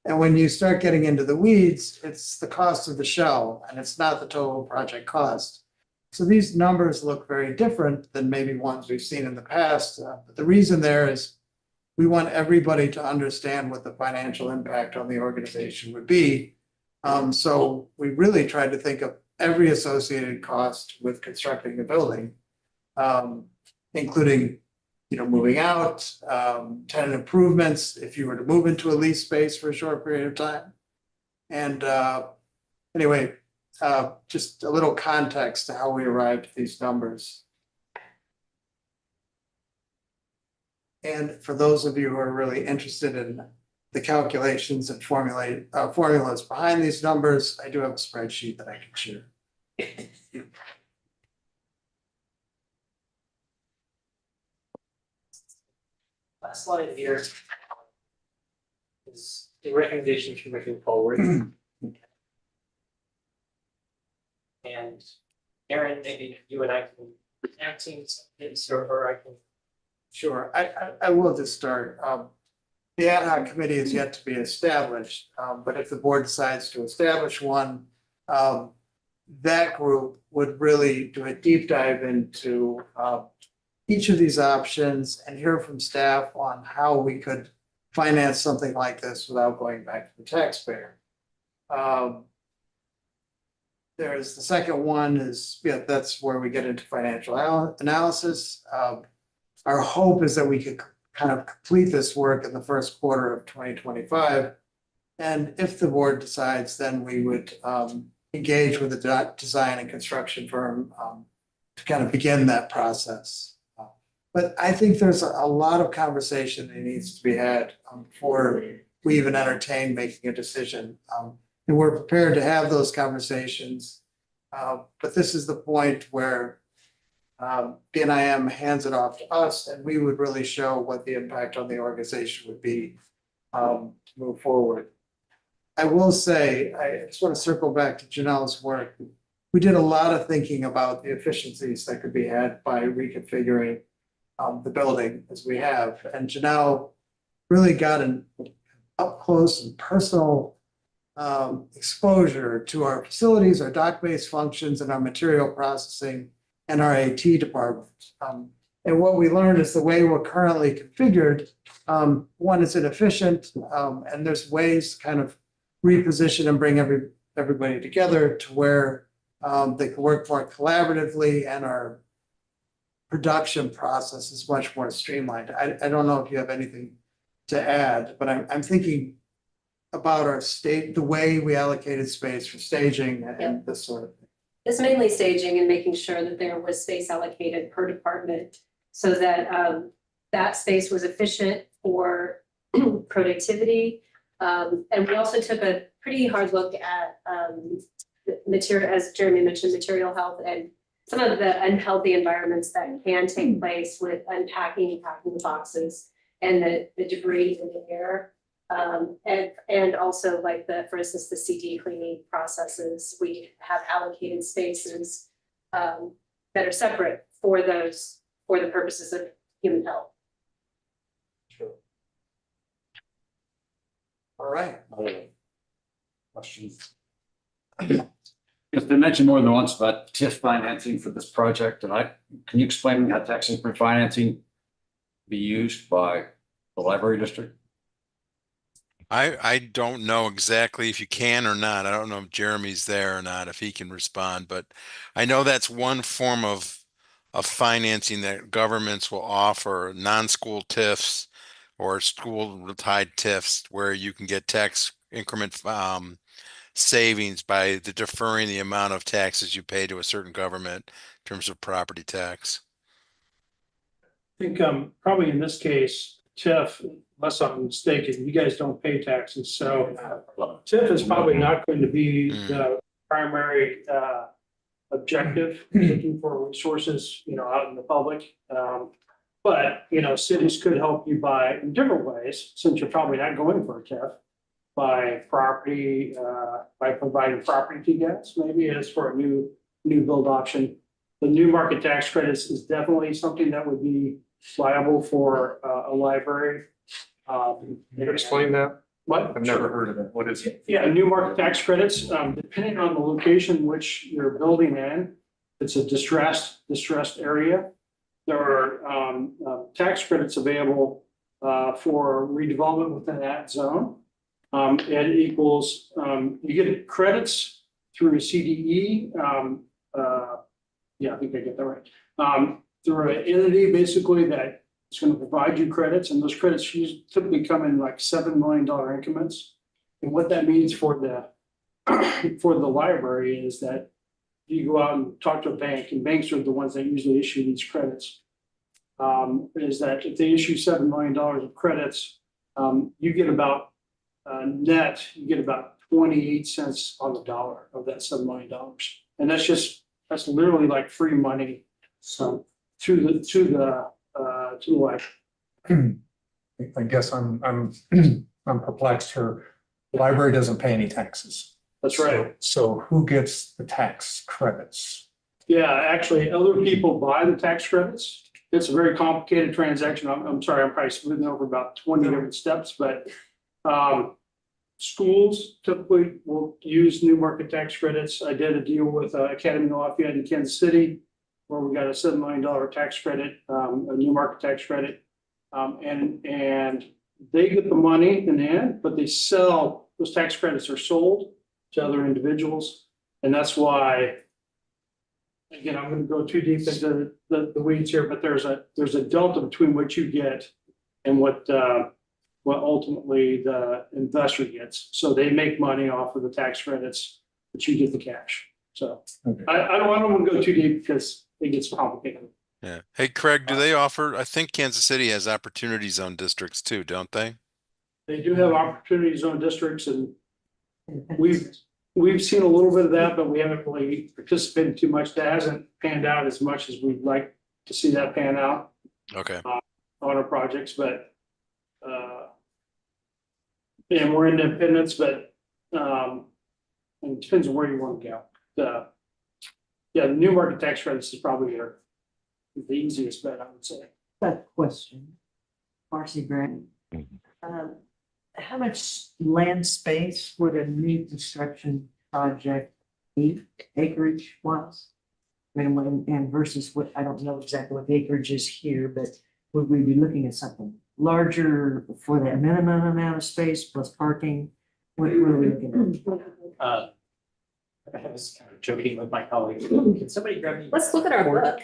And when you start getting into the weeds, it's the cost of the shell and it's not the total project cost. So these numbers look very different than maybe ones we've seen in the past. But the reason there is we want everybody to understand what the financial impact on the organization would be. So we really tried to think of every associated cost with constructing the building, including moving out, tenant improvements, if you were to move into a lease space for a short period of time. And anyway, just a little context to how we arrived at these numbers. And for those of you who are really interested in the calculations and formulas behind these numbers, I do have a spreadsheet that I can share. Last slide here is the recommendations for moving forward. And Aaron, maybe you and I can tag team some of this, or I can. Sure, I will just start. The ad hoc committee is yet to be established, but if the board decides to establish one, that group would really do a deep dive into each of these options and hear from staff on how we could finance something like this without going back to the taxpayer. There's the second one is, yeah, that's where we get into financial analysis. Our hope is that we could kind of complete this work in the first quarter of 2025. And if the board decides, then we would engage with the design and construction firm to kind of begin that process. But I think there's a lot of conversation that needs to be had before we even entertain making a decision. And we're prepared to have those conversations. But this is the point where BNIM hands it off to us, and we would really show what the impact on the organization would be to move forward. I will say, I just want to circle back to Janelle's work. We did a lot of thinking about the efficiencies that could be had by reconfiguring the building as we have. And Janelle really got an up close and personal exposure to our facilities, our dock-based functions, and our material processing and our AT department. And what we learned is the way we're currently configured, one, is inefficient, and there's ways to kind of reposition and bring everybody together to where they can work more collaboratively, and our production process is much more streamlined. I don't know if you have anything to add, but I'm thinking about our the way we allocated space for staging and this sort of thing. It's mainly staging and making sure that there was space allocated per department so that that space was efficient for productivity. And we also took a pretty hard look at material, as Jeremy mentioned, material health and some of the unhealthy environments that can take place with unpacking and packing the boxes and the debris in the air. And also like for instance, the CD cleaning processes, we have allocated spaces that are separate for the purposes of human health. Sure. All right. Questions? It's been mentioned more than once about TIF financing for this project, and can you explain how tax increment financing be used by the library district? I don't know exactly if you can or not. I don't know if Jeremy's there or not, if he can respond, but I know that's one form of financing that governments will offer, non-school TIFs or school-tied TIFs, where you can get tax increment savings by deferring the amount of taxes you pay to a certain government in terms of property tax. I think probably in this case, TIF, unless I'm mistaken, you guys don't pay taxes, so TIF is probably not going to be the primary objective, looking for resources, out in the public. But, cities could help you by in different ways, since you're probably not going for a TIF, by property, by providing property gas, maybe as for a new build option. The new market tax credits is definitely something that would be viable for a library. Can you explain that? What? I've never heard of it. What is it? Yeah, new market tax credits, depending on the location which you're building in, it's a distressed area. There are tax credits available for redevelopment within that zone. It equals, you get credits through a CDE. Yeah, I think I get that right. Through an entity basically that is going to provide you credits, and those credits typically come in like $7 million increments. And what that means for the library is that you go out and talk to a bank, and banks are the ones that usually issue these credits. Is that if they issue $7 million of credits, you get about net, you get about 28 cents on the dollar of that $7 million. And that's literally like free money. So to the life. I guess I'm perplexed here. The library doesn't pay any taxes. That's right. So who gets the tax credits? Yeah, actually, other people buy the tax credits. It's a very complicated transaction. I'm sorry, I'm probably smoothing over about 20 different steps, but schools typically will use new market tax credits. I did a deal with Academy Lafayette in Kansas City where we got a $7 million tax credit, a new market tax credit. And they get the money in the end, but they sell, those tax credits are sold to other individuals. And that's why, again, I'm gonna go too deep into the weeds here, but there's a delta between what you get and what ultimately the investor gets. So they make money off of the tax credits, but you get the cash. So Okay. I don't want to go too deep because it gets complicated. Yeah. Hey, Craig, do they offer, I think Kansas City has opportunity zone districts too, don't they? They do have opportunity zone districts and we've seen a little bit of that, but we haven't really participated too much. That hasn't panned out as much as we'd like to see that pan out Okay. on our projects, but and we're independents, but it depends on where you want to go. The new market tax credits is probably the easiest bet, I would say. That question, Marcy Grant. Mhm. How much land space would a new construction project need acreage wise? And versus what, I don't know exactly what the acreage is here, but would we be looking at something larger for the minimum amount of space plus parking? What are we looking at? I was kind of joking with my colleague. Can somebody grab me? Let's look at our book.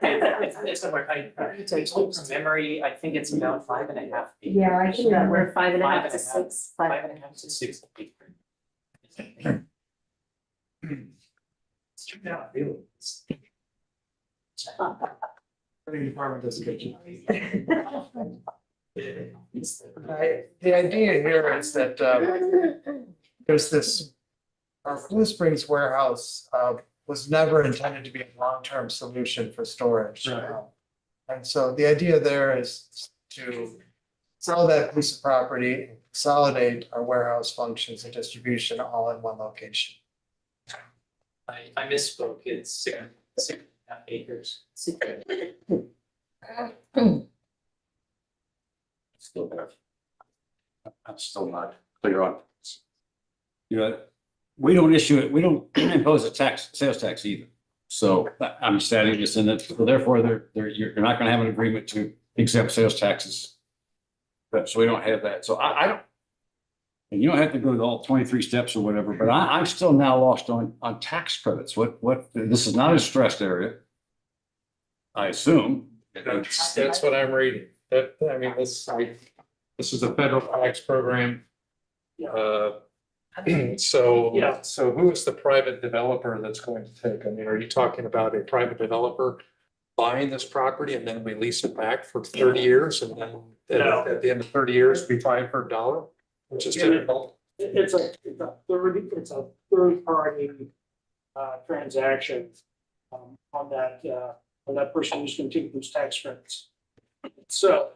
It's somewhere, from memory, I think it's about 5.5 acres. Yeah, I think that we're 5.5 to 6. 5.5 to 6 acres. It's turned out really. Planning department does a good job. The idea here is that there's this, our Blue Springs warehouse was never intended to be a long-term solution for storage. And so the idea there is to sell that piece of property, and consolidate our warehouse functions and distribution all in one location. I misspoke, it's 6.5 acres. Still have. I'm still not clear on. You know, we don't issue it, we don't impose a tax, sales tax either. So I'm just adding this in it, so therefore you're not gonna have an agreement to accept sales taxes. But so we don't have that, so I don't. And you don't have to go to all 23 steps or whatever, but I'm still now lost on tax credits. What, this is not a stressed area. I assume. That's what I'm reading. This is a federal tax program. So who is the private developer that's going to take? I mean, are you talking about a private developer buying this property and then we lease it back for 30 years and then at the end of 30 years, we buy it for $1, which is typical? It's a third party transaction on that person who's going to take those tax credits. So,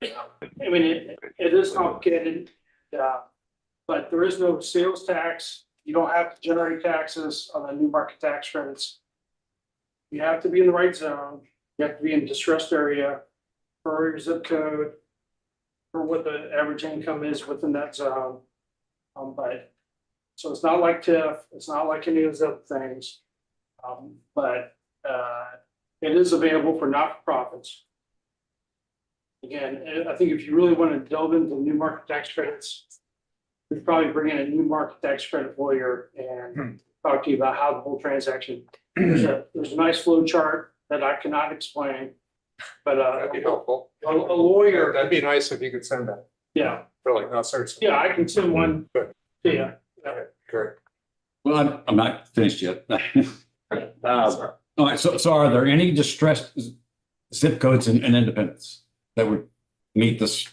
I mean, it is complicated, but there is no sales tax. You don't have to generate taxes on the new market tax credits. You have to be in the right zone. You have to be in a distressed area for your zip code, for what the average income is within that zone. But so it's not like TIF, it's not like any of those other things. But it is available for not-for-profits. Again, I think if you really want to delve into new market tax credits, we'd probably bring in a new market tax credit lawyer and talk to you about how the whole transaction. There's a nice flow chart that I cannot explain, but That'd be helpful. a lawyer. That'd be nice if you could send that. Yeah, Really, no, seriously. yeah, I can send one. Yeah. Great. Well, I'm not finished yet. All right, so are there any distressed zip codes in Independence that would meet this?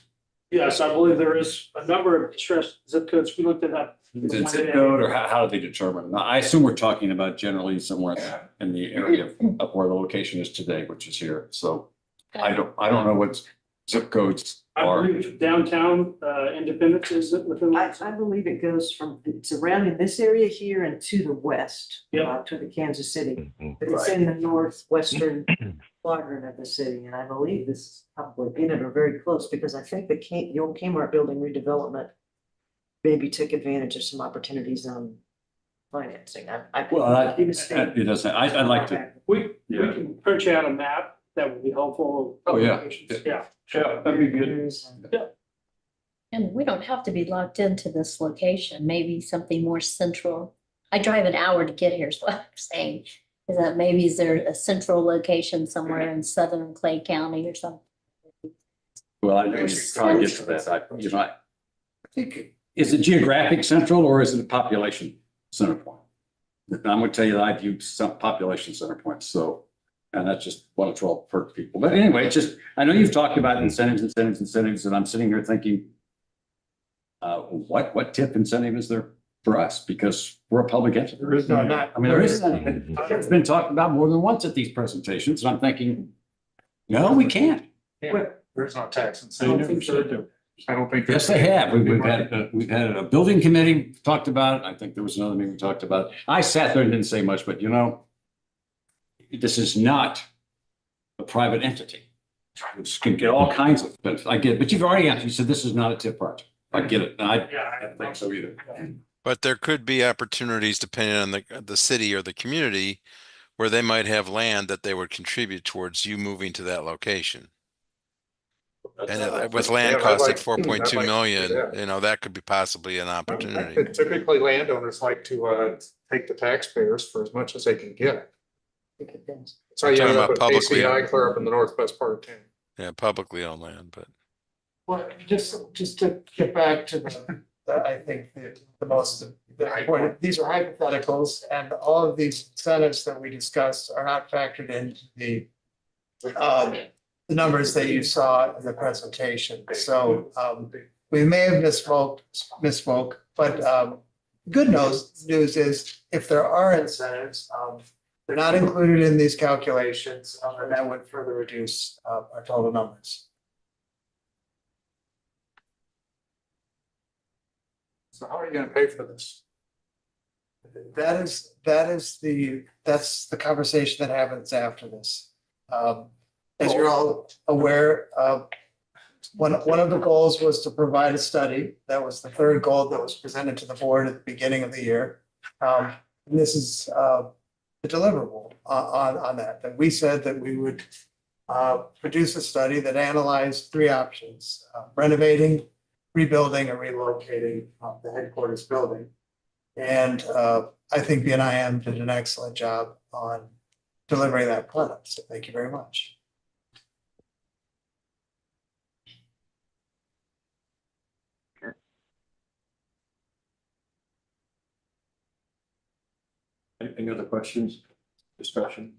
Yes, I believe there is a number of distressed zip codes. We looked at that. Is it zip code or how do they determine? Now, I assume we're talking about generally somewhere in the area of where the location is today, which is here. So I don't know what zip codes I believe downtown, Independence is within. I believe it goes from, it's around in this area here and to the west. Yeah. To the Kansas City, Mhm. but it's in the northwestern quadrant of the city, and I believe this is probably in it or very close, because I think the old Kmart building redevelopment maybe took advantage of some opportunities on financing. Well, I'd be mistaken. it doesn't, I'd like to, We Yeah. can print you out a map that would be helpful. Oh, yeah. Yeah, that'd be good. And we don't have to be locked into this location, maybe something more central. I drive an hour to get here, is what I'm saying. Is that maybe is there a central location somewhere in southern Clay County or something? well, I know you probably get to that. I think, is it geographic central or is it a population center point? And I'm gonna tell you that I view some population center points, so, and that's just one of 12 per people. But anyway, it's just, I know you've talked about incentives, and I'm sitting here thinking, what tip incentive is there for us? Because we're a public entity. There is none. I mean, there isn't. It's been talked about more than once at these presentations, and I'm thinking, no, we can't. There's no tax I don't think so. I don't think. Yes, they have. We've had a building committee talked about it. I think there was another meeting we talked about it. I sat there and didn't say much, but this is not a private entity. Which can get all kinds of benefits. I get it, but you've already answered. You said this is not a tip project. I get it. And I don't think so either. But there could be opportunities depending on the city or the community where they might have land that they would contribute towards you moving to that location. And with land costs at 4.2 million, that could be possibly an opportunity. Typically landowners like to take the taxpayers for as much as they can get. So you Talking end up about with publicly KCI clear up in the northwest part of town. Yeah, publicly owned land, but Well, just to get back to I think the most important, these are hypotheticals, and all of these incentives that we discussed are not factored into the numbers that you saw in the presentation. So we may have misspoke, but good news is if there are incentives, they're not included in these calculations, and that would further reduce our total numbers. So how are you gonna pay for this? That's the conversation that happens after this. As you're all aware, one of the goals was to provide a study. That was the third goal that was presented to the board at the beginning of the year. And this is the deliverable on that. And we said that we would produce a study that analyzed three options: renovating, rebuilding, or relocating the headquarters building. And I think BNIM did an excellent job on delivering that product. So thank you very much. Any other questions, discussion?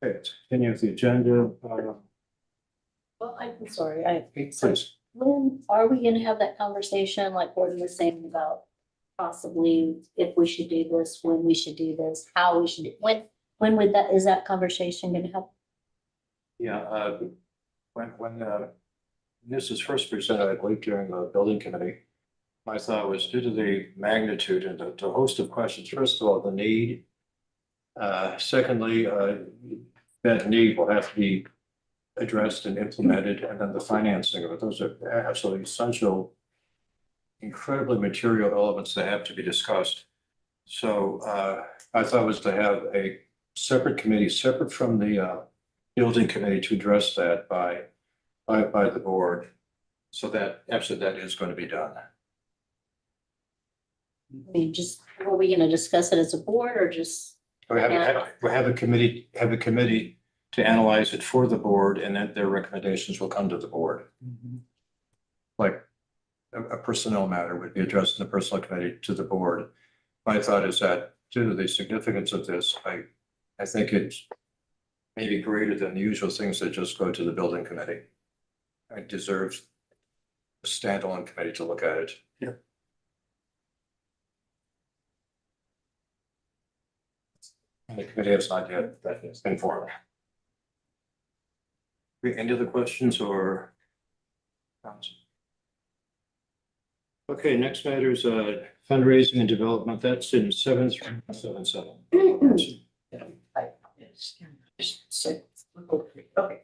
Okay, let's continue with the agenda. Well, I'm sorry, Please. when are we gonna have that conversation, like Gordon was saying about possibly if we should do this, when we should do this, how we should, when would is that conversation gonna happen? Yeah, when this was first presented, I believe during the building committee, my thought was due to the magnitude and the host of questions, first of all, the need. Secondly, that need will have to be addressed and implemented, and then the financing of it. Those are absolutely essential, incredibly material elements that have to be discussed. So I thought was to have a separate committee, separate from the building committee, to address that by the board. So that absolutely that is going to be done. I mean, are we gonna discuss it as a board or just? We have a committee to analyze it for the board, and then their recommendations will come to the board. Like a personnel matter would be addressed in the personnel committee to the board. My thought is that due to the significance of this, I think it's maybe greater than the usual things that just go to the building committee. It deserves a standalone committee to look at it. Yeah. And the committee has not yet been formed. Any other questions or comments? Okay, next matter is fundraising and development. That's in 7377. Okay.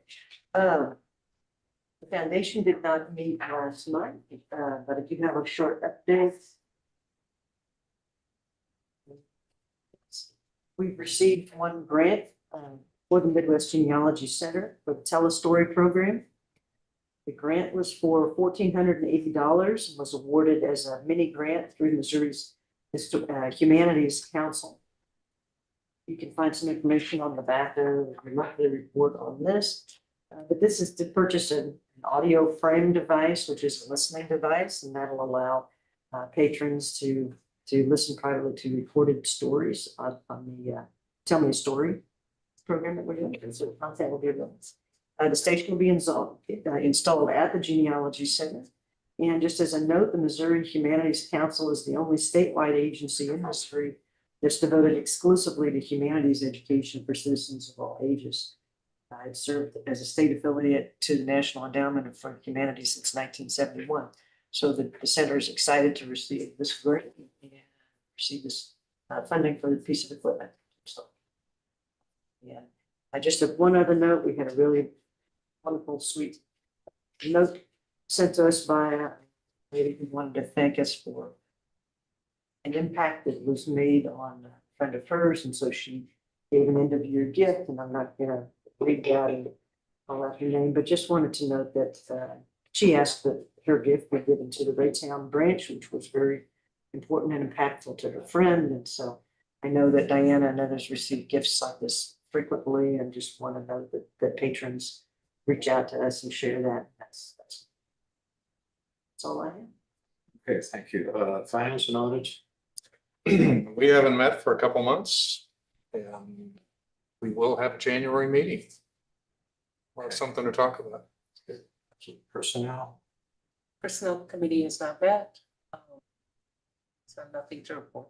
The foundation did not meet last night, but I do have a short update. We've received one grant for the Midwest Genealogy Center for the Tell a Story program. The grant was for $1,480 and was awarded as a mini grant through Missouri's Humanities Council. You can find some information on the back of the monthly report on this. But this is to purchase an audio frame device, which is a listening device, and that'll allow patrons to listen privately to recorded stories on the Tell Me a Story program that we're doing. So content will be available. The station will be installed at the Genealogy Center. And just as a note, the Missouri Humanities Council is the only statewide agency in Missouri that's devoted exclusively to humanities education for citizens of all ages. It served as a state affiliate to the National Endowment for Humanities since 1971. So the center is excited to receive this grant and receive this funding for the piece of equipment. So, yeah, I just have one other note. We had a really wonderful, sweet note sent to us by a lady who wanted to thank us for an impact that was made on a friend of hers. And so she gave an end of year gift, and I'm not going to read that and call out her name, but just wanted to note that she asked that her gift be given to the Raytown branch, which was very important and impactful to her friend. And so I know that Diana and others receive gifts like this frequently, and just want to note that patrons reach out to us and share that. That's all I have. Okay, thank you. Finance and audit. We haven't met for a couple months. We will have a January meeting. We'll have something to talk about. Personnel. Personnel committee is not met. So nothing to report.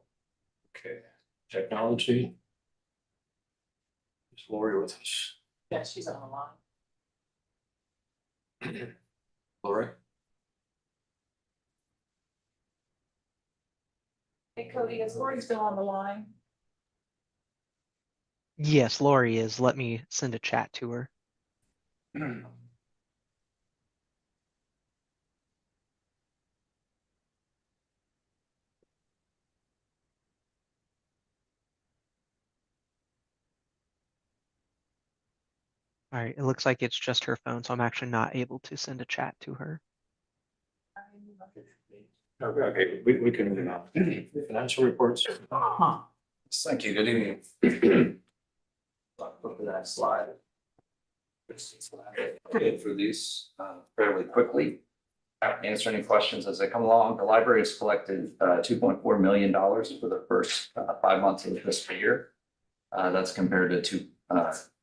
Okay, technology. Is Lori with us? Yeah, she's on the line. Lori? Hey Cody, is Lori still on the line? Yes, Lori is. Let me send a chat to her. All right, it looks like it's just her phone, so I'm actually not able to send a chat to her. Okay, we can move on. Financial reports. Thank you. Good evening. Look at that slide. Through these fairly quickly. Answer any questions as they come along. The library has collected $2.4 million for the first 5 months of the fiscal year. That's compared to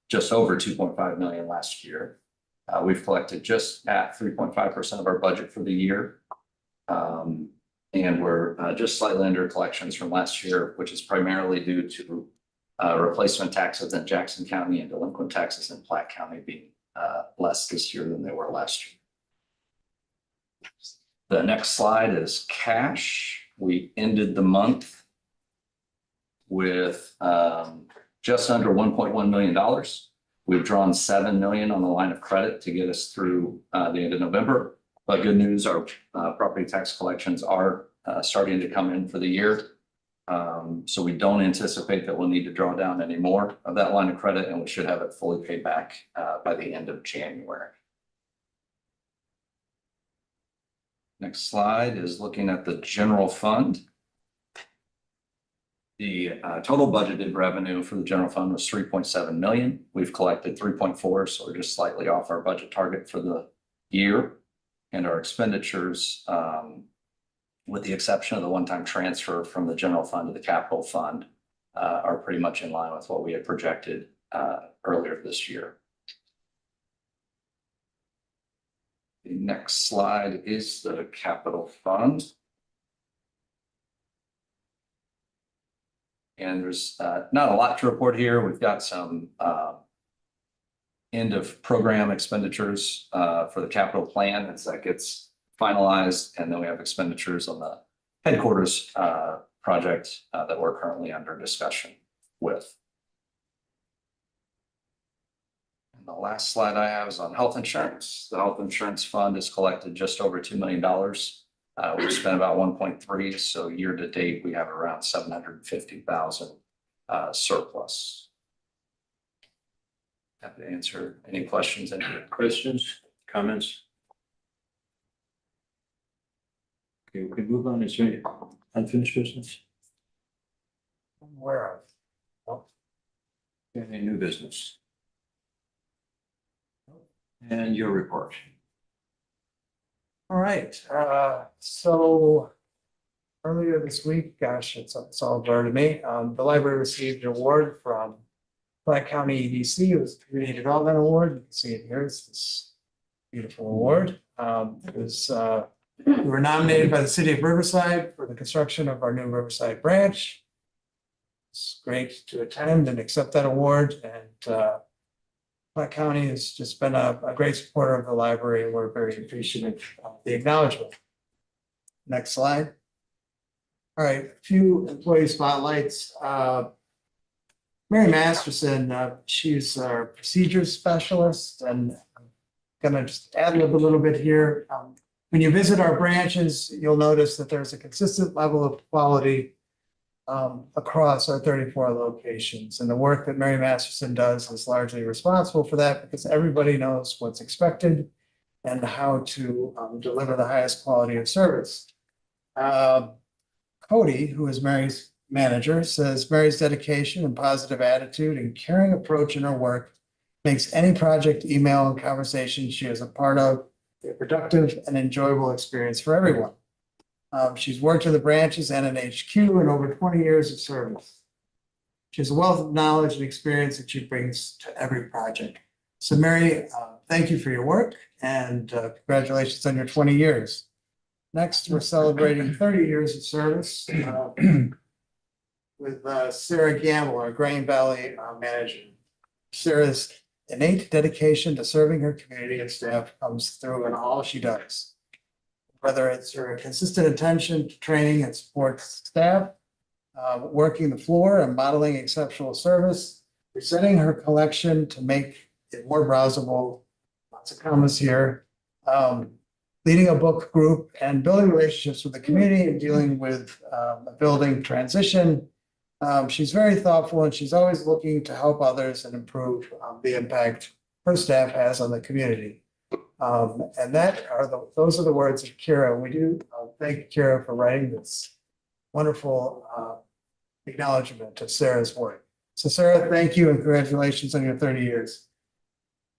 just over 2.5 million last year. We've collected just at 3.5% of our budget for the year. And we're just slightly under collections from last year, which is primarily due to replacement taxes in Jackson County and delinquent taxes in Platte County being less this year than they were last year. The next slide is cash. We ended the month with just under $1.1 million. We've drawn $7 million on the line of credit to get us through the end of November. But good news, our property tax collections are starting to come in for the year. So we don't anticipate that we'll need to draw down any more of that line of credit, and we should have it fully paid back by the end of January. Next slide is looking at the general fund. The total budgeted revenue for the general fund was 3.7 million. We've collected 3.4, so we're just slightly off our budget target for the year. And our expenditures, with the exception of the one-time transfer from the general fund to the capital fund, are pretty much in line with what we had projected earlier this year. The next slide is the capital fund. And there's not a lot to report here. We've got some end of program expenditures for the capital plan as that gets finalized. And then we have expenditures on the headquarters project that we're currently under discussion with. And the last slide I have is on health insurance. The health insurance fund has collected just over $2 million. We've spent about 1.3, so year to date, we have around 750,000 surplus. Happy to answer any questions. Any Questions, comments? Okay, we can move on. Is there any unfinished business? Where of? Any new business? And your report. All right, so earlier this week, gosh, it's all blur to me. The library received an award from Platte County EDC. It was a Community Development Award. You can see it here. It's this beautiful award. We were nominated by the city of Riverside for the construction of our new Riverside branch. It's great to attend and accept that award, and Platte County has just been a great supporter of the library, and we're very appreciative of the acknowledgement. Next slide. All right, a few employee spotlights. Mary Masterson, she's our procedures specialist, and I'm gonna just add a little bit here. When you visit our branches, you'll notice that there's a consistent level of quality across our 34 locations. And the work that Mary Masterson does is largely responsible for that because everybody knows what's expected and how to deliver the highest quality of service. Cody, who is Mary's manager, says Mary's dedication and positive attitude and caring approach in her work makes any project, email, and conversation she is a part of a productive and enjoyable experience for everyone. She's worked in the branches and in HQ in over 20 years of service. She has a wealth of knowledge and experience that she brings to every project. So Mary, thank you for your work and congratulations on your 20 years. Next, we're celebrating 30 years of service with Sarah Gamble, our Grain Valley manager. Sarah's innate dedication to serving her community and staff comes through in all she does. Whether it's her consistent attention to training and support staff, working the floor and modeling exceptional service, presenting her collection to make it more browsable, lots of comments here, leading a book group and building relationships with the community and dealing with a building transition. She's very thoughtful and she's always looking to help others and improve the impact her staff has on the community. And those are the words of Kira. We do thank Kira for writing this wonderful acknowledgement of Sarah's work. So Sarah, thank you and congratulations on your 30 years.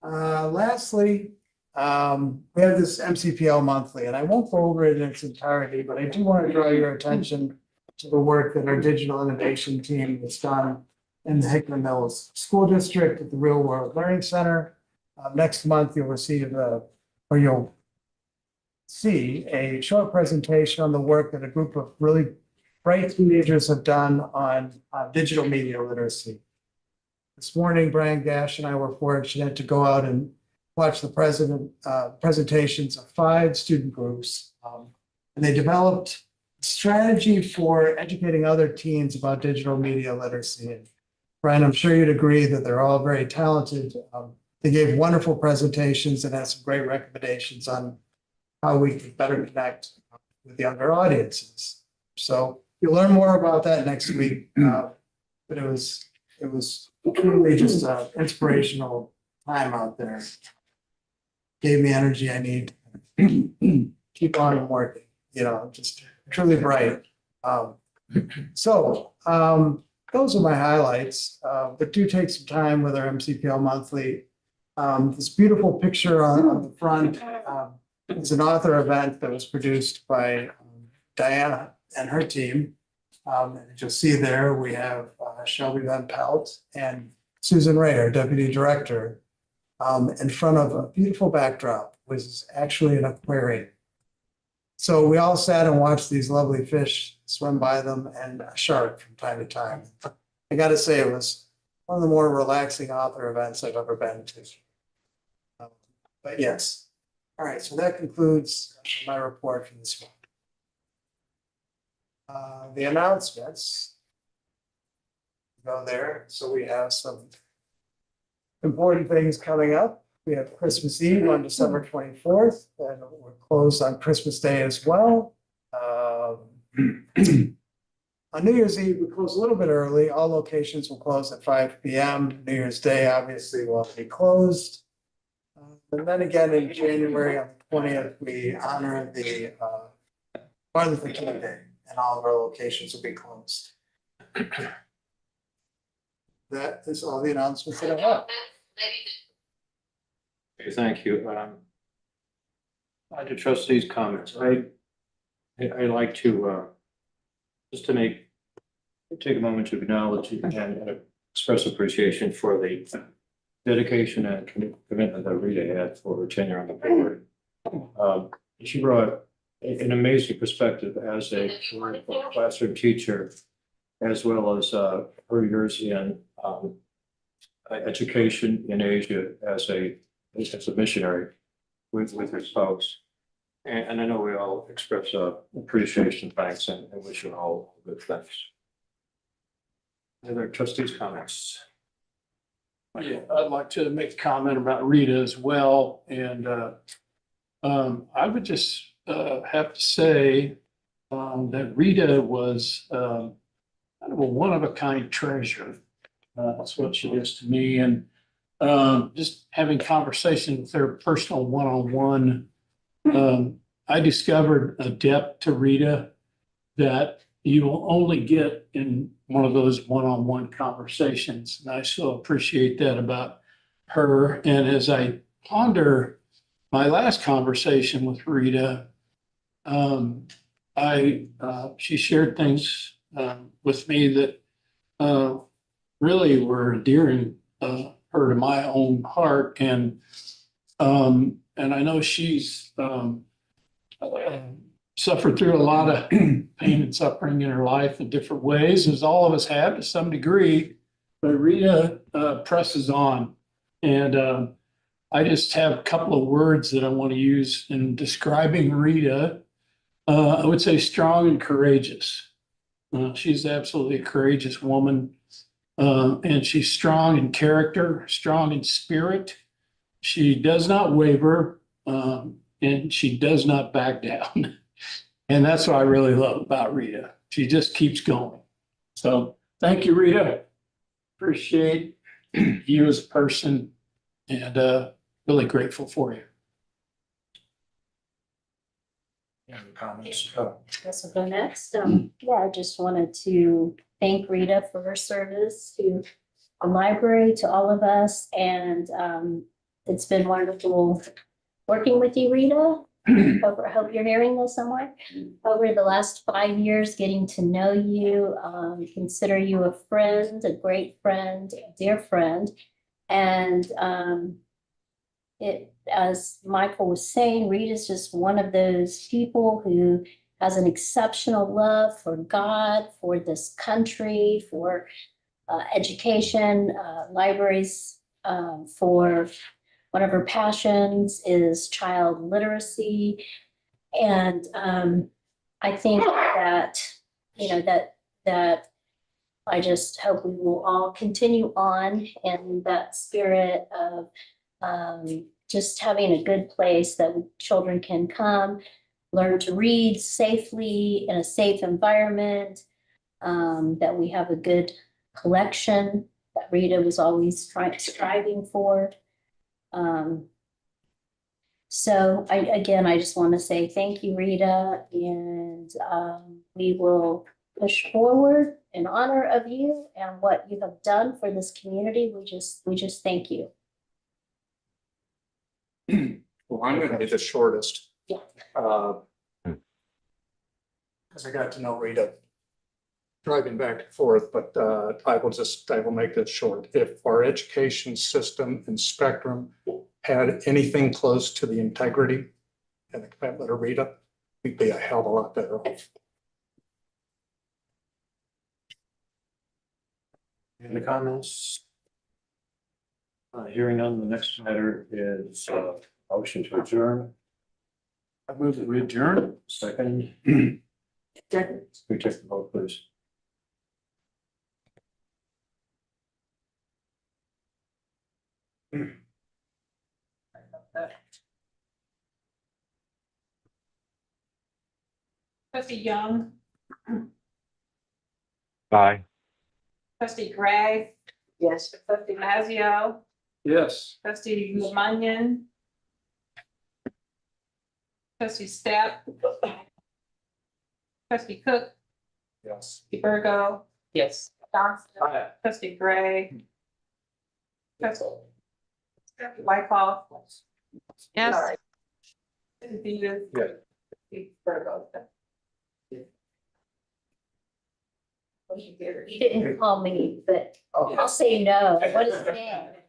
Lastly, we have this MCPL monthly, and I won't go over it in its entirety, but I do want to draw your attention to the work that our digital innovation team has done in the Hickman Mills School District at the Real World Learning Center. Next month, you'll see a short presentation on the work that a group of really bright teenagers have done on digital media literacy. This morning, Brian Gash and I were fortunate to go out and watch the presentations of 5 student groups. And they developed a strategy for educating other teens about digital media literacy. And Brian, I'm sure you'd agree that they're all very talented. They gave wonderful presentations and had some great recommendations on how we can better connect with younger audiences. So you'll learn more about that next week. But it was truly just an inspirational time out there. Gave me energy I need to keep on working, just truly bright. So those are my highlights, but do take some time with our MCPL monthly. This beautiful picture on the front is an author event that was produced by Diana and her team. And you'll see there we have Shelby Van Pelt and Susan Ray, our deputy director, in front of a beautiful backdrop, which is actually an aquarium. So we all sat and watched these lovely fish swim by them and a shark from time to time. I gotta say, it was one of the more relaxing author events I've ever been to. But yes, all right, so that concludes my report for this one. The announcements. Go there, so we have some important things coming up. We have Christmas Eve on December 24th, and we're closed on Christmas Day as well. On New Year's Eve, we close a little bit early. All locations will close at 5 p.m. New Year's Day, obviously, will be closed. And then again, in January on the 20th, we honor the Martin Luther King Day, and all of our locations will be closed. That is all the announcements that I have. Okay, thank you. Under trustees' comments, I like to just to take a moment to acknowledge and express appreciation for the dedication and commitment that Rita had for her tenure on the board. She brought an amazing perspective as a classroom teacher, as well as her years in education in Asia as a missionary with her spouse. And I know we all express appreciation, thanks, and wish you all good things. Other trustees' comments? Yeah, I'd like to make a comment about Rita as well, and I would just have to say that Rita was kind of a one-of-a-kind treasure. That's what she is to me, and just having conversations with her personal one-on-one, I discovered a depth to Rita that you will only get in one of those one-on-one conversations. And I so appreciate that about her. And as I ponder my last conversation with Rita, she shared things with me that really were endearing her to my own heart. And I know she's suffered through a lot of pain and suffering in her life in different ways, as all of us have to some degree. But Rita presses on. And I just have a couple of words that I want to use in describing Rita. I would say strong and courageous. She's absolutely a courageous woman. And she's strong in character, strong in spirit. She does not waver, and she does not back down. And that's what I really love about Rita. She just keeps going. So thank you, Rita. Appreciate you as a person, and really grateful for you. Any comments? Guess I'll go next. Yeah, I just wanted to thank Rita for her service to the library, to all of us, and it's been wonderful working with you, Rita. I hope you're hearing this somewhere. Over the last 5 years, getting to know you, consider you a friend, a great friend, a dear friend. And as Michael was saying, Rita's just one of those people who has an exceptional love for God, for this country, for education, libraries, for one of her passions is child literacy. And I think that, that I just hope we will all continue on in that spirit of just having a good place that children can come, learn to read safely in a safe environment, that we have a good collection that Rita was always striving for. So I just want to say thank you, Rita, and we will push forward in honor of you and what you have done for this community. We just thank you. Well, I'm going to be the shortest. Yeah. As I got to know Rita driving back and forth, but I will make this short. If our education system and spectrum had anything close to the integrity and the commitment of Rita, we'd be a hell of a lot better off. Any comments? Hearing none, the next matter is motion to adjourn. I move that we adjourn. Second. We take the vote, please. Trustee Young, Aye. trustee Gray, Yes. trustee Mazio, Yes. trustee Lemunion. Trustee Step. Trustee Cook, Yes. trustee Virgo, Yes. Johnson, Aye. trustee Gray. Trustee Wykoff. Yes. Sorry. Trustee Peters. Yeah. Trustee Virgo. You didn't call me, but I'll say no. What is that?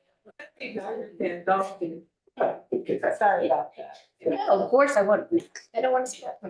Sorry about that. No, of course I want, I don't want to.